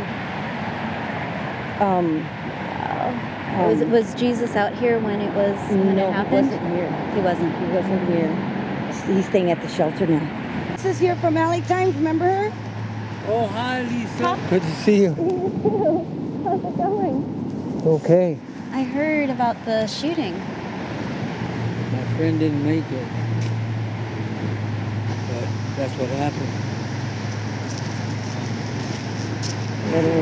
Was Jesus out here when it was when No, it happened? he wasn't here. He wasn't. He wasn't here. He's staying at the shelter now. This is here from L.A.Times. Remember her? Oh, hi, Lisa. Good to see you. How's it going? Okay. I heard about the shooting. My friend didn't make it. But that's what happened.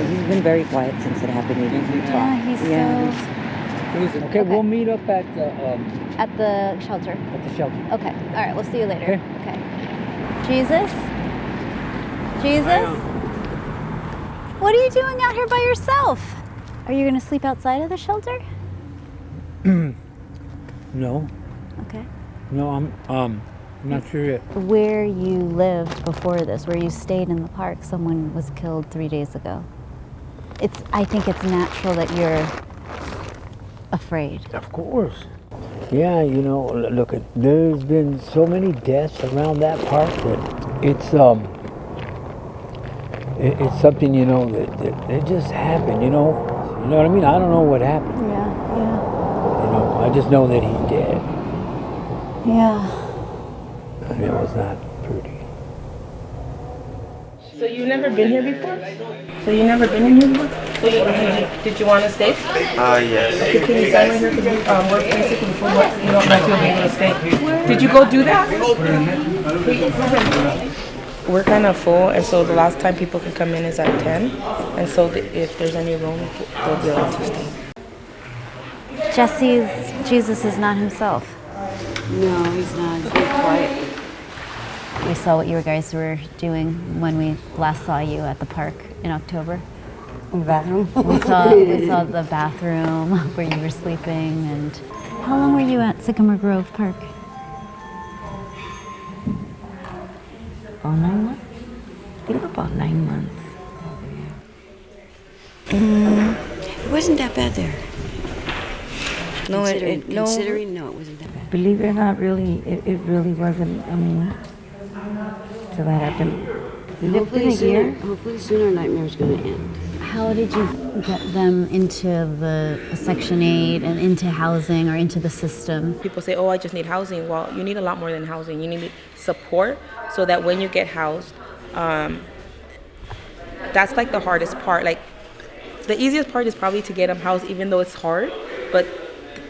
He's been very quiet since it happened. He didn't talk. Yeah, he's Listen, okay, we'll meet up at the shelter. At the shelter. Okay. All right. We'll see you later. Okay. Jesus. Jesus. What are you doing out here by yourself? Are you going to sleep outside of the shelter? No. Okay. No, I'm not sure yet. Where you lived before this, where you stayed in the park, someone was killed 3 days ago. I think it's natural that you're afraid. Of course. Yeah, you know, look, there's been so many deaths around that park that it's something, you know, that it just happened, you know what I mean? I don't know what happened. Yeah. You know, I just know that he's dead. Yeah. And it was not pretty. So you've never been here before? So you've never been in here before? So did you want to stay? Yes. Okay, can you sign right here? Because we're basically full. You don't know if you'll be able to stay. Did you go do that? We're kind of full, and so the last time people can come in is at 10. And so if there's any room, they'll be able to stay. Jesus is not himself. No, he's not. He's very quiet. We saw what you guys were doing when we last saw you at the park in October. In the bathroom? We saw the bathroom where you were sleeping. And how long were you at Sycamore Grove Park? About 9 months? I think about 9 months. It wasn't that bad there. No, Considering, no, it wasn't that bad. Believe it or not, really, it really wasn't. I mean, till that happened. Hopefully sooner our nightmare's going to end. How did you get them into the Section 8 and into housing or into the system? People say, oh, I just need housing. Well, you need a lot more than housing. You need support so that when you get housed, That's like the hardest part. Like, the easiest part is probably to get them housed, even though it's hard, but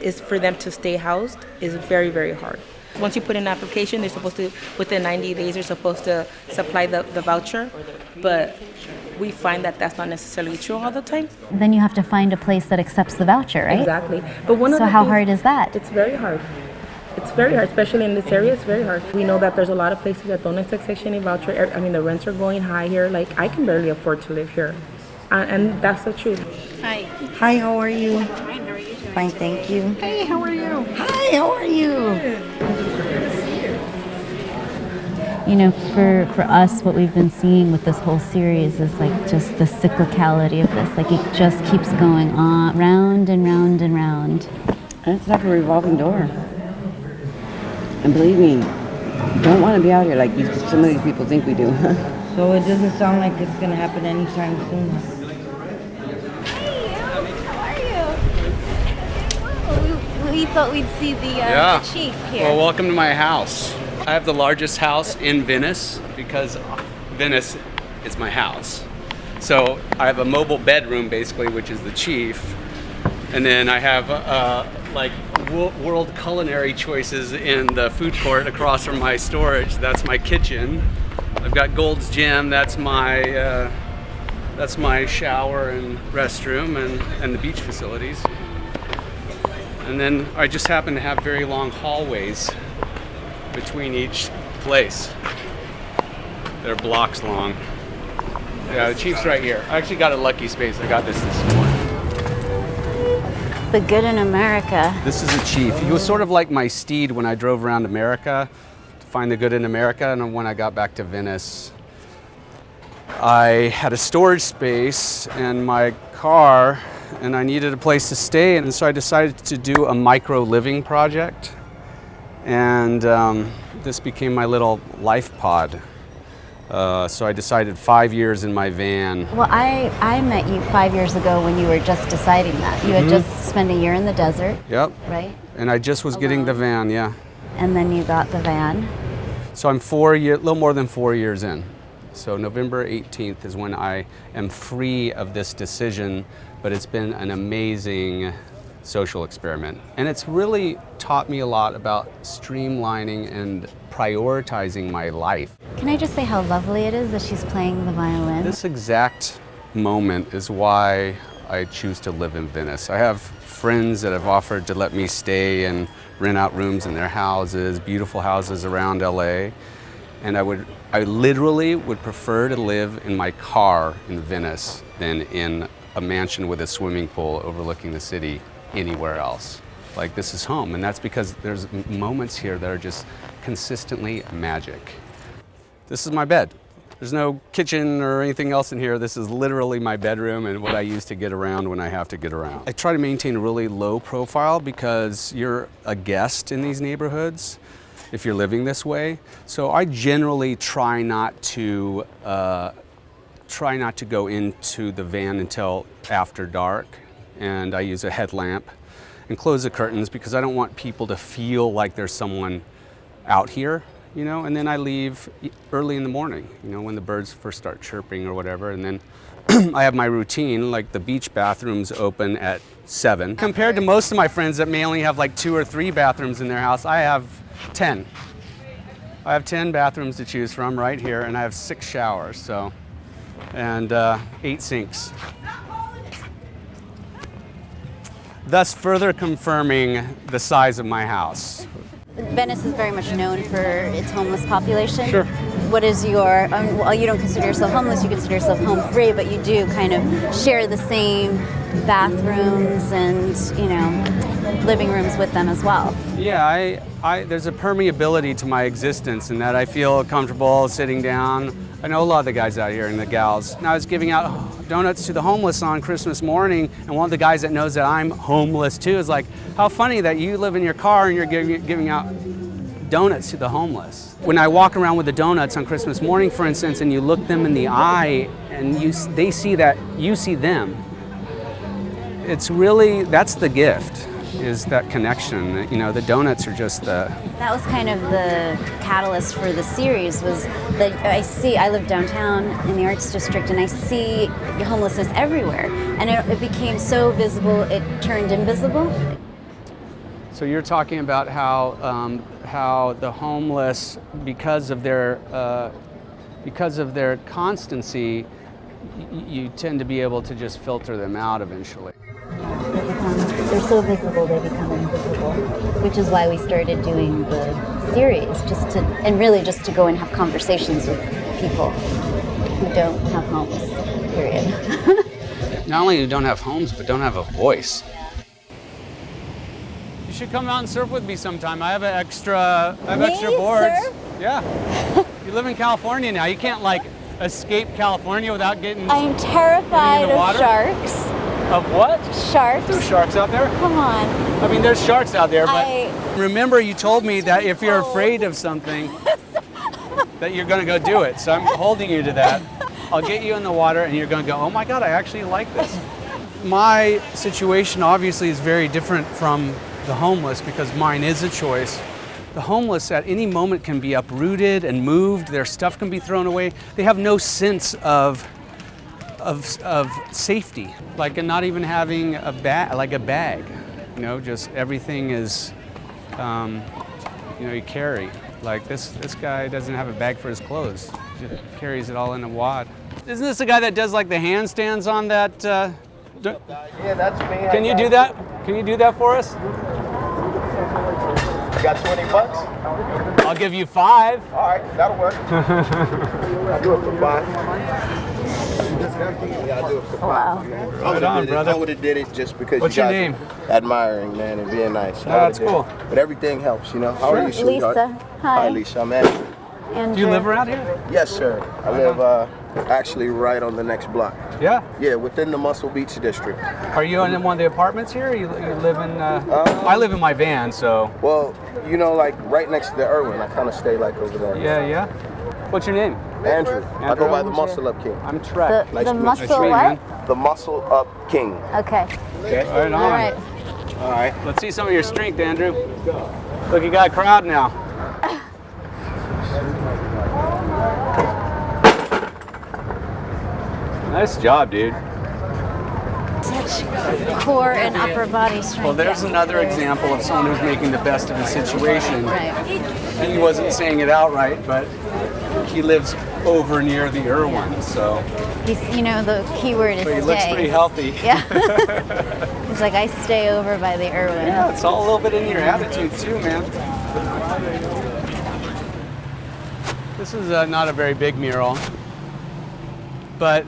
is for them to stay housed is very, very hard. Once you put in an application, they're supposed to, within 90 days, they're supposed to supply the voucher, but we find that that's not necessarily true all the time. Then you have to find a place that accepts the voucher, right? Exactly. But one of so the how things- hard is that? It's very hard. It's very hard, especially in this area. It's very hard. We know that there's a lot of places that don't accept Section 8 voucher. I mean, the rents are going high here. Like, I can barely afford to live here. And that's the truth. Hi. Hi, how are you? Fine, how are you doing? Fine, thank you. Hey, how are you? Hi, how are you? You know, for us, what we've been seeing with this whole series is like just the cyclicality of this. Like, it just keeps going on, round and round and round. And it's like a revolving door. And believe me, you don't want to be out here like some of these people think we do. So it doesn't sound like it's going to happen anytime soon. We thought we'd see the chief here. Well, welcome to my house. I have the largest house in Venice because Venice is my house. So I have a mobile bedroom basically, which is the chief. And then I have like world culinary choices in the food court across from my storage. That's my kitchen. I've got Gold's Gym. That's my shower and restroom and the beach facilities. And then I just happen to have very long hallways between each place. They're blocks long. Yeah, the chief's right here. I actually got a lucky space. I got this morning. The good in America. This is a chief. He was sort of like my steed when I drove around America to find the good in America, and when I got back to Venice, I had a storage space in my car, and I needed a place to stay, and so I decided to do a micro living project, and this became my little life pod. So I decided 5 years in my van. Well, I met you 5 years ago when you were just deciding that. You had just spent a year in the desert. Yep. Right? And I just was getting the van, yeah. And then you got the van. So I'm a little more than 4 years in. So November 18th is when I am free of this decision, but it's been an amazing social experiment. And it's really taught me a lot about streamlining and prioritizing my life. Can I just say how lovely it is that she's playing the violin? This exact moment is why I choose to live in Venice. I have friends that have offered to let me stay and rent out rooms in their houses, beautiful houses around LA. And I literally would prefer to live in my car in Venice than in a mansion with a swimming pool overlooking the city anywhere else. Like, this is home, and that's because there's moments here that are just consistently magic. This is my bed. There's no kitchen or anything else in here. This is literally my bedroom and what I use to get around when I have to get around. I try to maintain a really low profile because you're a guest in these neighborhoods if you're living this way. So I generally try not to go into the van until after dark, and I use a headlamp and close the curtains because I don't want people to feel like there's someone out here, you know, and then I leave early in the morning, you know, when the birds first start chirping or whatever, and then I have my routine, like the beach bathrooms open at 7. Compared to most of my friends that may only have like 2 or 3 bathrooms in their house, I have 10. I have 10 bathrooms to choose from right here, and I have 6 showers, so, and 8 sinks. Thus further confirming the size of my house. Venice is very much known for its homeless population. Sure. What is your, well, you don't consider yourself homeless, you consider yourself home free, but you do kind of share the same bathrooms and, you know, living rooms with them as well. Yeah, there's a permeability to my existence in that I feel comfortable sitting down. I know a lot of the guys out here and the gals. And I was giving out donuts to the homeless on Christmas morning, and one of the guys that knows that I'm homeless too is like, how funny that you live in your car and you're giving out donuts to the homeless. When I walk around with the donuts on Christmas morning, for instance, and you look them in the eye and they see that you see them, it's really, that's the gift. is that connection. You know, the donuts are just the... That was kind of the catalyst for the series, was that I live downtown in the Arts District, and I see homelessness everywhere. And it became so visible, it turned invisible. So you're talking about how the homeless, because of their constancy, you tend to be able to just filter them out eventually. They're so visible, they become invisible, which is why we started doing the series, just to go and have conversations with people who don't have homes, period. Not only you don't have homes, but don't have a voice. You should come out and surf with me sometime. I have extra boards. Surf? Yeah. You live in California now. You can't escape California without getting... I'm terrified of sharks. Of what? Sharks. There's sharks out there? Come on. I mean, there's sharks out there, but remember you told me that if you're afraid of something, that you're going to go do it. So I'm holding you to that. I'll get you in the water and you're going to go, oh my God, I actually like this. My situation obviously is very different from the homeless because mine is a choice. The homeless at any moment can be uprooted and moved. Their stuff can be thrown away. They have no sense of safety, like not even having a bag, you know, just everything is, you carry. Like this guy doesn't have a bag for his clothes, he just carries it all in a wad. Isn't this the guy that does like the handstands on that? Yeah, that's me. Can you do that? Can you do that for us? You got 20 bucks? I'll give you 5. All right, that'll work. I'll do it for 5. Yeah, I'll do it for 5. Wow. Right on, brother. I would have did it just because What's you guys your name? are admiring, man, and being nice. That's cool. But everything helps, you know. How are you, sweetheart? Lisa. Hi. Hi, Lisa. I'm Andrew. Do you live around here? Yes, sir. I live actually right on the next block. Yeah? Yeah, within the Muscle Beach district. Are you in one of the apartments here? Or you live in, I live in my van, so. Well, you know, like right next to the Irwin. I kind of stay like over there. Yeah, yeah. What's your name? Andrew. I go by the Muscle Up King. I'm Trek. The muscle what? The Muscle Up King. Okay. Okay. Right on. All right. All right. Let's see some of your strength, Andrew. Look, you got a crowd now. Nice job, dude. Such core and upper body strength. Well, there's another example of someone who's making the best of the situation. Right. He wasn't saying it outright, but he lives over near the Irwin, so. He's, the key word is But he stay. looks pretty healthy. Yeah. He's like, I stay over by the Irwin. Yeah, it's all a little bit in your attitude too, man. This is not a very big mural, but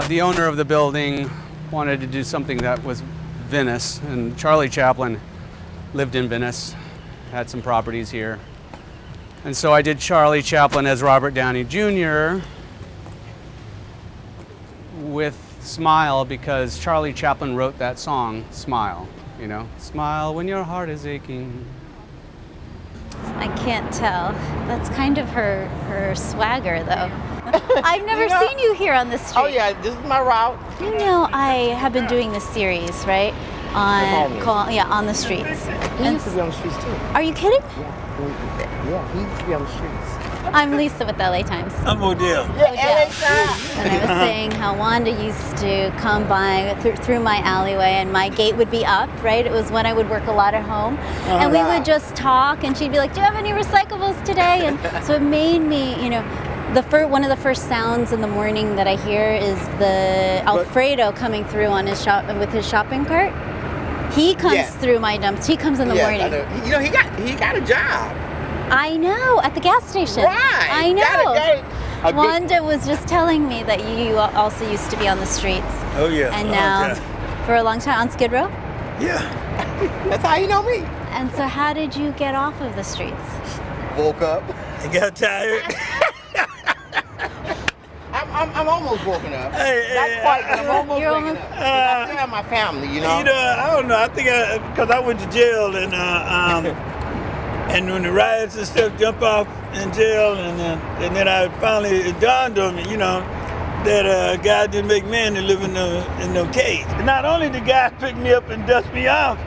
the owner of the building wanted to do something that was Venice, and Charlie Chaplin lived in Venice, had some properties here. And so I did Charlie Chaplin as Robert Downey Jr. with Smile, because Charlie Chaplin wrote that song, Smile, Smile when your heart is aching. I can't tell. That's kind of her swagger, though. I've never seen you here on the street. Oh yeah, this is my route. I have been doing this series, right? On the streets. He used to be on the streets too. Are you kidding? Yeah, he used to be on the streets. I'm Lisa with L.A.Times. I'm Odell. Yeah, L.A.Times. And I was saying how Wanda used to come by through my alleyway, and my gate would be up, right? It was when I would work a lot at home. And we would just talk, and she'd be like, do you have any recyclables today? And so it made me, one of the first sounds in the morning that I hear is the Alfredo coming through on with his shopping cart. He comes through my dumps. He comes in the morning. He got a job. I know, at the gas station. Right. I know. Wanda was just telling me that you also used to be on the streets. Oh yeah. And now, for a long time, on Skid Row? Yeah. That's how you know me. And so how did you get off of the streets? Woke up. I got tired. I'm almost woken up. Hey, I'm almost waking up. I still have my family, I don't know. I think because I went to jail and when the riots and stuff jumped off in jail, and then I finally, it dawned on me, that God didn't make man to live in no cage. And not only did God pick me up and dust me off,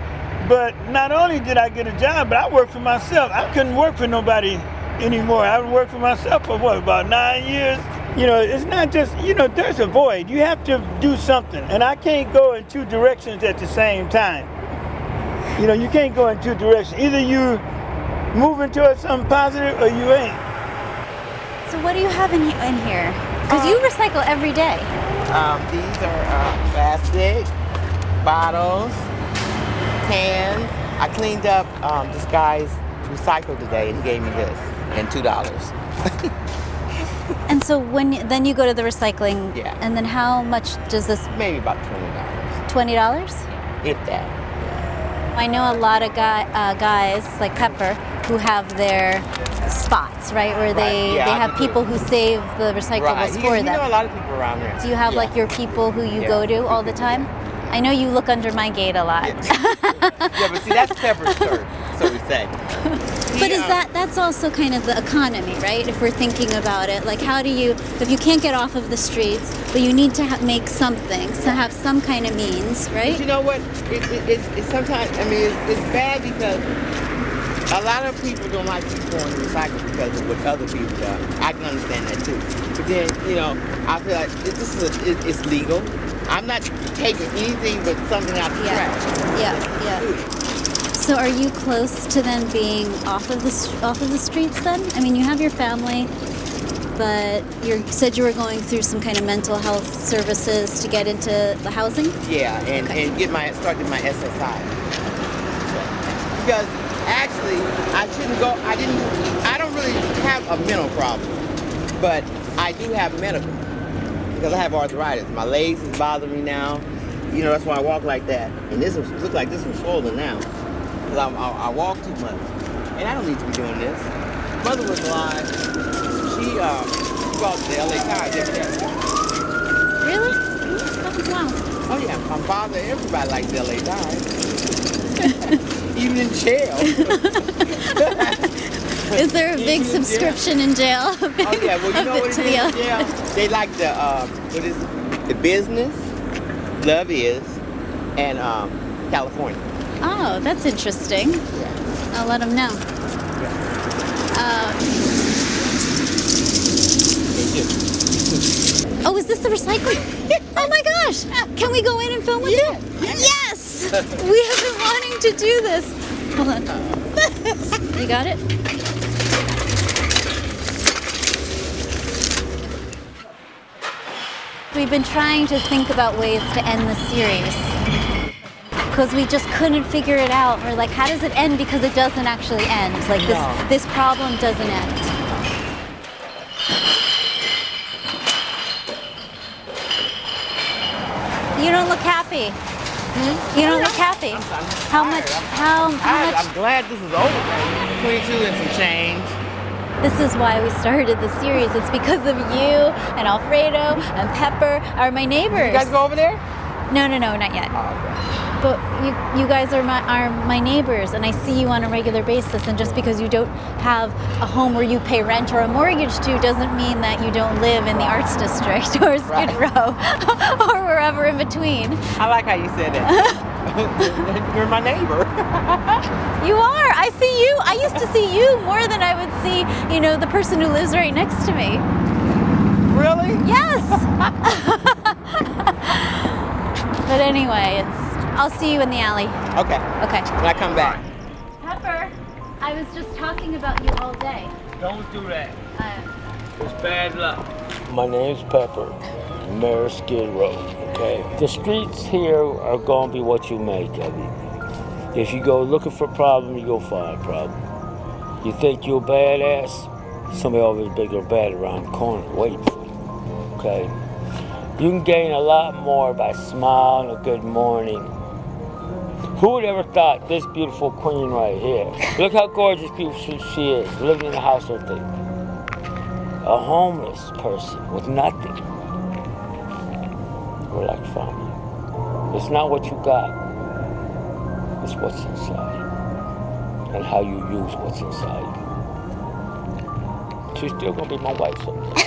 But not only did I get a job, but I worked for myself. I couldn't work for nobody anymore. I worked for myself for what, about 9 years? You know, it's not just, you know, there's a void. You have to do something. And I can't go in two directions at the same time. You know, you can't go in two directions. Either you moving towards something positive or you ain't. So what do you have in here? Because you recycle every day. These are plastic, bottles, cans. I cleaned up this guy's recycle today and he gave me this and $2. And so then you go to the recycling. Yeah. And then how much does this? Maybe about $20. $20? If that. I know a lot of guys like Pepper who have their spots, right, where they have people who save the recyclables for them. You know a lot of people around there. Do you have like your people who you go to all the time? I know you look under my gate a lot. Yeah, but see, that's Pepper's turn, so we say. But is that's also kind of the economy, right? If we're thinking about it, like how do you, if you can't get off of the streets, but you need to make something, to have some kind of means, right? But you know what? It's sometimes, I mean, it's bad because a lot of people don't like to go and recycle because of what other people do. I can understand that too. But then, you know, I feel like it's legal. I'm not taking anything but something out the trash. Yeah. So are you close to then being off of the streets then? I mean, you have your family, but you said you were going through some kind of mental health services to get into the housing? Yeah, and started my SSI. Because actually, I shouldn't go. I don't really have a mental problem, but I do have medical because I have arthritis. My legs is bothering me now. You know, that's why I walk like that. And this looks like this one's swollen now because I walk too much, and I don't need to be doing this. Mother was alive. She bought the L.A.Times every day. Really? Wow. Oh yeah, my father, everybody likes the L.A.Times. Even in jail. Is there a big subscription in jail? Oh yeah, well you know what it is in jail? They like the what is it? The Business, Love Is, and California. Oh, that's interesting. Yeah. I'll let them know. Oh, is this the recycling? Oh my gosh! Can we go in and film with you? Yes! We have been wanting to do this. Hold on. You got it? We've been trying to think about ways to end the series because we just couldn't figure it out. We're like, how does it end? Because it doesn't actually end. Like this problem doesn't end. You don't look happy. You don't look happy. How much? I'm glad this is over. 22 and some change. This is why we started the series. It's because of you and Alfredo and Pepper are my neighbors. You guys go over there? No, not yet. But you guys are my neighbors, and I see you on a regular basis. And just because you don't have a home where you pay rent or a mortgage to doesn't mean that you don't live in the Arts District or Skid Row or wherever in between. I like how you said that. You're my neighbor. You are. I see you. I used to see you more than I would see, the person who lives right next to me. Really? Yes. But anyway, I'll see you in the alley. Okay. Okay. When I come back. Pepper, I was just talking about you all day. Don't do that. It's bad luck. My name's Pepper, Mayor Skid Row, okay? The streets here are going to be what you make of it. If you go looking for problems, you go find problems. You think you're a badass? Somebody always bigger or bad around the corner waiting for you, okay? You can gain a lot more by smiling a good morning. Who would ever thought this beautiful queen right here? Look how gorgeous she is, living in a house like this. A homeless person with nothing. We're like family. It's not what you got. It's what's inside. And how you use what's inside. She's still gonna be my wife someday.